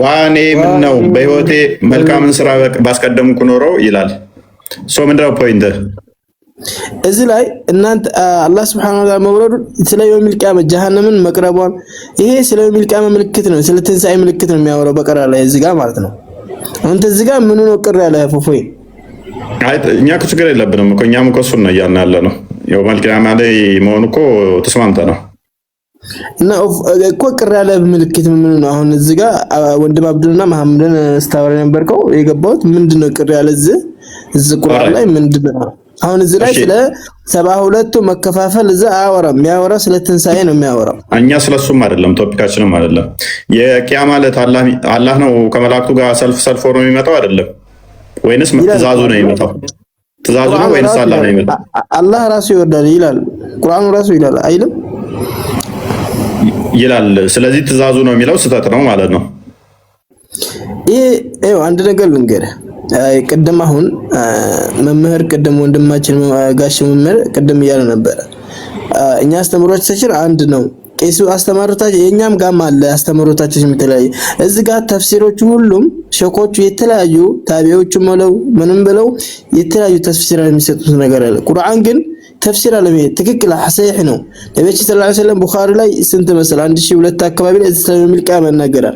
ዋኔ ምን ነው በህይወቴ መልካምን ስራ ባስቀደምኩ ኖሮ ይላል። ምንድነው ፖይንት እዚህ ላይ? እናንተ አላህ Subhanahu Wa Ta'ala መውረዱ ስለ የውሚል ቂያማ ጀሃነምን መቅረቧን ይሄ ስለ የውሚል ቂያማ ምልክት ነው፣ ስለ ትንሳኤ ምልክት ነው የሚያወራው በቀራ ላይ እዚህ ጋር ማለት ነው። አንተ እዚህ ጋር ምን ነው ቅር ያለ ፎፎይ? እኛ እኮ ችግር የለብንም እኮ እኛም እኮ እሱን ነው እያልን ያለ ነው። የውሚል ቂያማ ላይ መሆኑ እኮ ተስማምተ ነው። እና እኮ ቅር ያለ ምልክት ምን ነው? አሁን እዚህ ጋር ወንድም አብዱልና መሐመድን ስታወራ ነበርከው የገባሁት ምንድነው ቅር ያለ እዚህ ቁርአን ላይ ምንድነው? አሁን እዚህ ላይ ስለ 72ቱ መከፋፈል እዛ አያወራም። የሚያወራው ስለ ትንሳኤ ነው የሚያወራው። እኛ ስለሱም አይደለም ቶፒካችንም አይደለም። የቂያማ ዕለት አላህ ነው ከመላእክቱ ጋር ሰልፍ ሆኖ የሚመጣው አይደለም ወይንስ ትእዛዙ ነው የሚመጣው? ትእዛዙ ነው ወይንስ አላህ ነው የሚመጣው? አላህ ራሱ ይወርዳል ይላል ቁርአኑ ራሱ ይላል አይልም? ይላል። ስለዚህ ትእዛዙ ነው የሚለው ስህተት ነው ማለት ነው። ይሄ አንድ ነገር ልንገርህ። ቅድም አሁን መምህር ቅድም ወንድማችን ጋሽ መምህር ቅድም እያለ ነበር እኛ አስተምሮታችን አንድ ነው። ቄሱ አስተምሮታችን የኛም ጋም አለ አስተምሮታችን የምትለያይ እዚህ ጋር ተፍሲሮቹ ሁሉም ሸኮቹ የተለያዩ ታቢዎቹም ብለው ምንም ብለው የተለያዩ ተፍሲራ የሚሰጡት ነገር አለ። ቁርአን ግን ተፍሲር አለ ትክክል ሰሒህ ነው። ነብዩ ሰለላሁ ዐለይሂ ወሰለም ቡኻሪ ላይ ስንት መሰለ 1002 አካባቢ ላይ ስለሚል ቃል ይናገራል።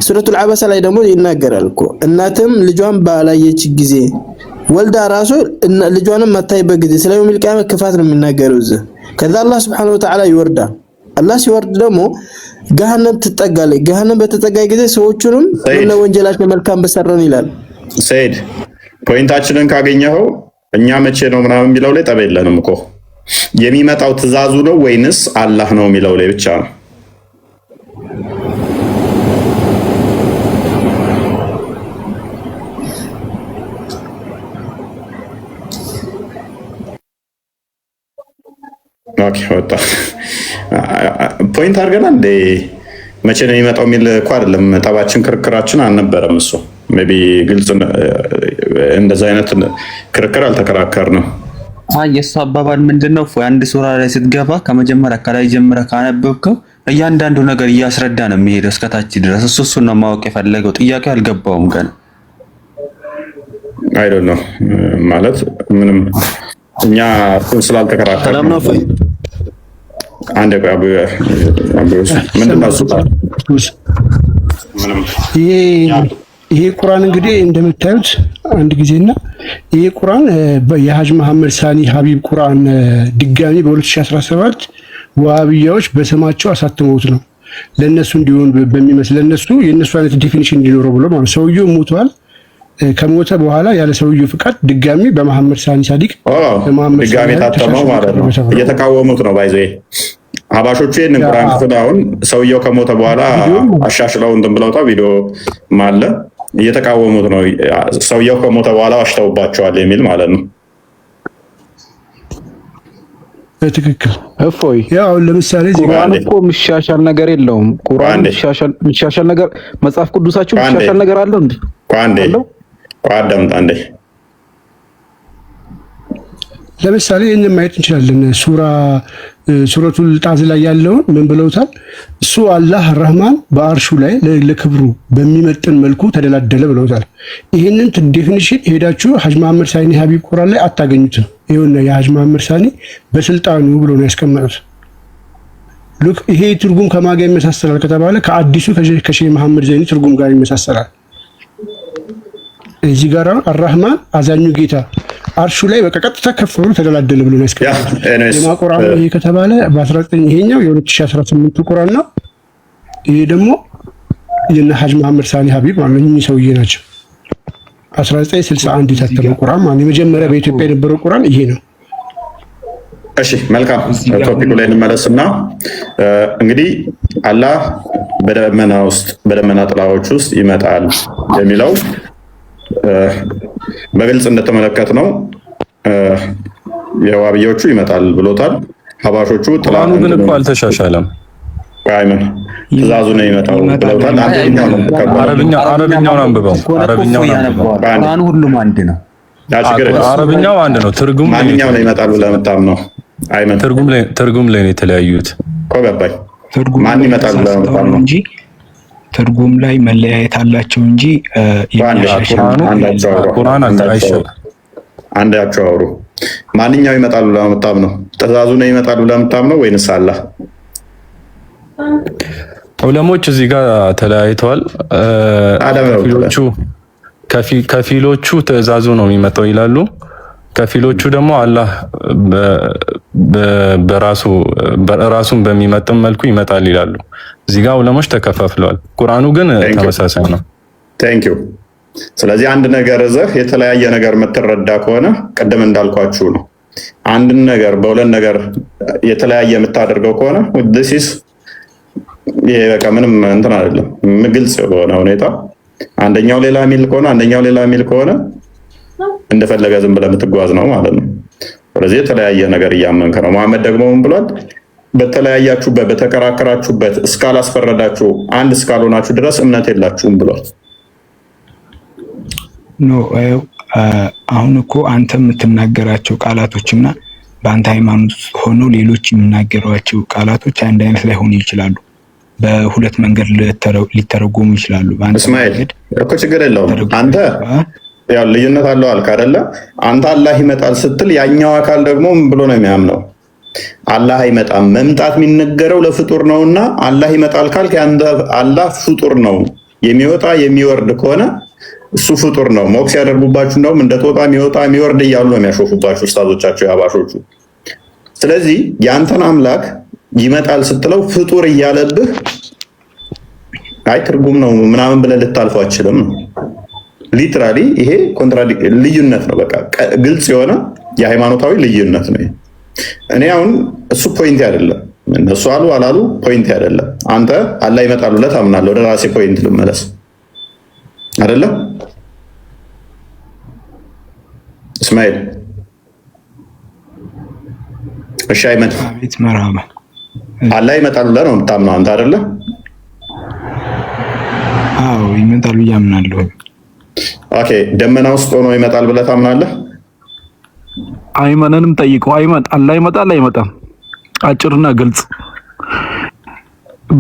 ሱረቱል አበሳ ላይ ደግሞ ይናገራል እኮ እናትም ልጇን ባላየች ጊዜ ወልዳ ራሱ ልጇንም ማታይበት ጊዜ ስለሚል ቃል ክፋት ነው የሚናገረው እዚህ። ከዛ አላህ Subhanahu Wa Ta'ala ይወርዳል። አላህ ሲወርድ ደግሞ ገሃነም ትጠጋለች። ገሃነም በተጠጋይ ጊዜ ሰዎቹንም እና ወንጀላቸው መልካም በሰራን ይላል። ሰይድ ፖይንታችንን ካገኘኸው እኛ መቼ ነው ምናምን የሚለው ላይ ጠብ የለንም እኮ የሚመጣው ትእዛዙ ነው ወይንስ አላህ ነው የሚለው ላይ ብቻ ነው። ኦኬ ወጣ ፖይንት አድርገናል እንዴ? መቼ ነው የሚመጣው የሚል እኮ አይደለም ጠባችን፣ ክርክራችን አልነበረም እሱ። ሜቢ ግልጽ እንደዛ አይነት ክርክር አልተከራከርንም። የእሱ አባባል ምንድነው? አንድ ሱራ ላይ ስትገባ ከመጀመሪያ ከላይ ጀምረህ ካነበብከው እያንዳንዱ ነገር እያስረዳ ነው የሚሄደው እስከታች ድረስ። እሱን ነው ማወቅ የፈለገው። ጥያቄው አልገባውም ገና። አይ ዶንት ኖ ማለት ምንም እኛ ስላልተከራከርን ነው። አንድ ምንድን ነው እሱ? ይሄ ቁርአን እንግዲህ እንደምታዩት አንድ ጊዜና ይሄ ቁርአን የሀጅ መሐመድ ሳኒ ሀቢብ ቁርአን ድጋሚ በ2017 ዋሃብያዎች በስማቸው አሳትመውት ነው ለነሱ እንዲሆን በሚመስል ለነሱ የነሱ አይነት ዲፊኒሽን እንዲኖረው ብሎ ማለት ሰውየው ሞቷል። ከሞተ በኋላ ያለ ሰውየው ፍቃድ ድጋሚ በመሐመድ ሳኒ ሳዲቅ ድጋሚ ታተመው ማለት ነው። እየተቃወሙት ነው ባይዘ ሀባሾቹ ይህንን ቁርአን ክፍል አሁን ሰውየው ከሞተ በኋላ አሻሽለው እንትን ብለውታ ቪዲዮ ማለ እየተቃወሙት ነው። ሰውየው ከሞተ በኋላ ዋሽተውባቸዋል የሚል ማለት ነው። በትክክል እፎይ ያው ለምሳሌ ቁርአን እኮ ምሻሻል ነገር የለውም። ቁርአን ምሻሻል ነገር መጽሐፍ ቅዱሳችሁ ምሻሻል ነገር አለው እንዴ? አንዴ ለምሳሌ እኛም ማየት እንችላለን። ሱረቱል ጣዝ ላይ ያለውን ምን ብለውታል? እሱ አላህ ረህማን በአርሹ ላይ ለክብሩ በሚመጥን መልኩ ተደላደለ ብለውታል። ይህንን ዴፊኒሽን ሄዳችሁ ሀጅ መሐመድ ሳኒ ሀቢብ ቁርአን ላይ አታገኙትም። ይሁን የሀጅ መሐመድ ሳኒ በስልጣኑ ብሎ ነው ያስቀመጡት። ሉክ ይሄ ትርጉም ከማጋ ይመሳሰላል ከተባለ ከአዲሱ ከሼህ መሐመድ ዘይኒ ትርጉም ጋር ይመሳሰላል። እዚህ ጋር አርራህማን አዛኙ ጌታ አርሹ ላይ በቃ ቀጥታ ከፍ ብሎ ተደላደለ ብሎ ነው ያስቀመጡት። የማቁራን ይሄ ከተባለ በ19 ይሄኛው የ2018 ቁርአን ነው። ይሄ ደግሞ የነ ሀጅ መሐመድ ሳኒ ሀቢብ ማለት ነው ሰውዬ ናቸው። 1961 የታተመው ቁርአን ማለት የመጀመሪያ በኢትዮጵያ የነበረው ቁርአን ይሄ ነው። እሺ መልካም ቶፒኩ ላይ እንመለስና እንግዲህ አላህ በደመና ጥላዎች ውስጥ ይመጣል የሚለው በግልጽ እንደተመለከት ነው። የዋብዮቹ ይመጣል ብሎታል። ሀባሾቹ ጥላኑ ግን እኮ አልተሻሻለም። አይመን ትእዛዙ ነው ይመጣው ብለውታል። አረብኛውን አንብበው። ቁርአኑ ሁሉም አንድ ነው። አረብኛው አንድ ነው። ትርጉም ማንኛው ነው ይመጣል ብለህ መጣም ነው። አይመን ትርጉም ላይ ነው የተለያዩት እኮ ገባኝ። ማን ይመጣል ብለህ መጣም ነው እንጂ ትርጉም ላይ መለያየት አላቸው እንጂ ቁርአን አንዳቸው አውሩ። ማንኛው ይመጣል ብለህ መጣም ነው? ትእዛዙ ነው ይመጣል ብለህ መጣም ነው ወይንስ አላህ? ዑለሞች እዚህ ጋር ተለያይተዋል። ከፊሎቹ ትእዛዙ ነው የሚመጣው ይላሉ። ከፊሎቹ ደግሞ አላህ በራሱን በሚመጥን መልኩ ይመጣል ይላሉ። እዚህ ጋር ዑለሞች ተከፋፍለዋል። ቁርአኑ ግን ተመሳሳይ ነው። ቴንክ ዩ። ስለዚህ አንድ ነገር እዘህ የተለያየ ነገር የምትረዳ ከሆነ ቅድም እንዳልኳችሁ ነው። አንድን ነገር በሁለት ነገር የተለያየ የምታደርገው ከሆነ ዲስ ይሄ በቃ ምንም እንትን አይደለም። ግልጽ በሆነ ሁኔታ አንደኛው ሌላ የሚል ከሆነ አንደኛው ሌላ የሚል ከሆነ እንደፈለገ ዝም ብለህ የምትጓዝ ነው ማለት ነው። ስለዚህ የተለያየ ነገር እያመንክ ነው። መሐመድ ደግሞ ምን ብሏል? በተለያያችሁበት በተከራከራችሁበት እስካላስፈረዳችሁ አንድ እስካልሆናችሁ ድረስ እምነት የላችሁም ብሏል። ኖ አሁን እኮ አንተ የምትናገራቸው ቃላቶችና በአንተ ሃይማኖት ሆነው ሌሎች የሚናገሯቸው ቃላቶች አንድ አይነት ላይሆኑ ይችላሉ። በሁለት መንገድ ሊተረጎሙ ይችላሉ። እስማኤል እኮ ችግር የለውም። አንተ ያው ልዩነት አለው አልክ አይደለ? አንተ አላህ ይመጣል ስትል ያኛው አካል ደግሞ ምን ብሎ ነው የሚያምነው? አላህ አይመጣም፣ መምጣት የሚነገረው ለፍጡር ነውና አላህ ይመጣል ካልክ ያንተ አላህ ፍጡር ነው። የሚወጣ የሚወርድ ከሆነ እሱ ፍጡር ነው። ሞክስ ያደርጉባችሁ እንደውም እንደ ጦጣ የሚወጣ የሚወርድ እያሉ ነው የሚያሾፉባችሁ ኡስታዞቻቸው ያባሾቹ። ስለዚህ ያንተን አምላክ ይመጣል ስትለው ፍጡር እያለብህ አይ ትርጉም ነው ምናምን ብለህ ልታልፈው አትችልም ነው። ሊትራሊ ይሄ ልዩነት ነው። በቃ ግልጽ የሆነ የሃይማኖታዊ ልዩነት ነው። እኔ አሁን እሱ ፖይንት አይደለም፣ እነሱ አሉ አላሉ ፖይንት አይደለም። አንተ አላህ ይመጣል ብለህ ታምናለህ። ወደ ራሴ ፖይንት ልመለስ አይደለም እስማኤል? እሺ አይመን አቤት መርሃባ አላህ ይመጣል ብለህ ነው የምታምነው አንተ አይደለ? አዎ ይመጣል ብዬ አምናለሁ። ኦኬ ደመና ውስጥ ሆኖ ይመጣል ብለህ ታምናለህ? አይመንንም ጠይቀው። አይመን አላህ ይመጣል አይመጣም? አጭርና ግልጽ፣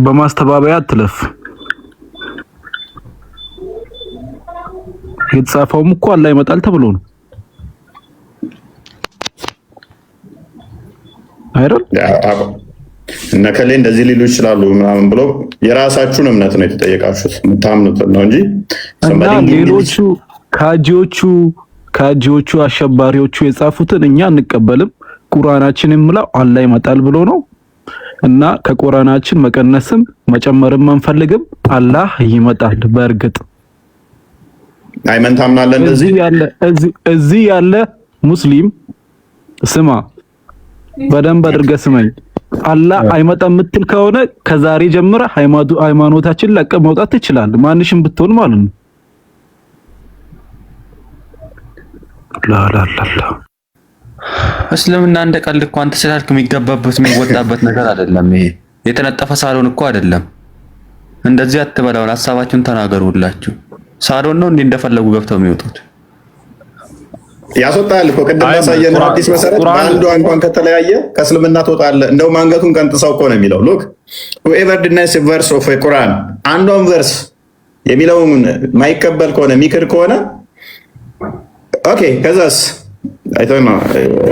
በማስተባበያ አትለፍ። የተጻፈውም እኮ አላህ ይመጣል ተብሎ ነው አይደል? እነ ከሌ እንደዚህ ሊሉ ይችላሉ ምናምን ብሎ የራሳችሁን እምነት ነው የተጠየቃችሁት፣ የምታምኑት ነው እንጂ እና ሌሎቹ ካጂዎቹ አሸባሪዎቹ የጻፉትን እኛ አንቀበልም። ቁርአናችን የሚለው አላህ ይመጣል ብሎ ነው እና ከቁርአናችን መቀነስም መጨመርም አንፈልግም። አላህ ይመጣል በእርግጥ አይመን ታምናለህ? እንደዚህ እዚህ ያለ ሙስሊም ስማ፣ በደንብ አድርገህ ስማኝ። አላህ አይመጣም የምትል ከሆነ ከዛሬ ጀምረህ ሃይማኖታችን ለቀህ መውጣት ትችላለህ፣ ማንሽም ብትሆን ማለት ነው። ላላላላ እስልምና እንደ ቀልድ እኮ አንተ ስላልክ የሚገባበት የሚወጣበት ነገር አይደለም። ይሄ የተነጠፈ ሳሎን እኮ አይደለም። እንደዚህ አትበላውን፣ ሐሳባችሁን ተናገሩላችሁ። ሳሎን ነው እንዴ እንደፈለጉ ገብተው የሚወጡት? ያስወጣል እኮ ቅድም ያሳየን ሐዲስ መሰረት አንዱ እንኳን ከተለያየ ከእስልምና ትወጣለህ። እንደውም አንገቱን ቀንጥሰው እኮ ነው የሚለው። ሉክ whoever denies a verse of a Quran አንዷን ቨርስ የሚለውን ማይቀበል ከሆነ ሚክር ከሆነ ኦኬ ከዛስ አይተና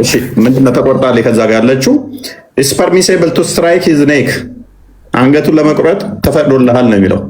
እሺ ምንድነው ተቆርጣለች ከዛ ጋር ያለችው is permissible to strike his neck አንገቱን ለመቁረጥ ተፈቅዶልሃል ነው የሚለው።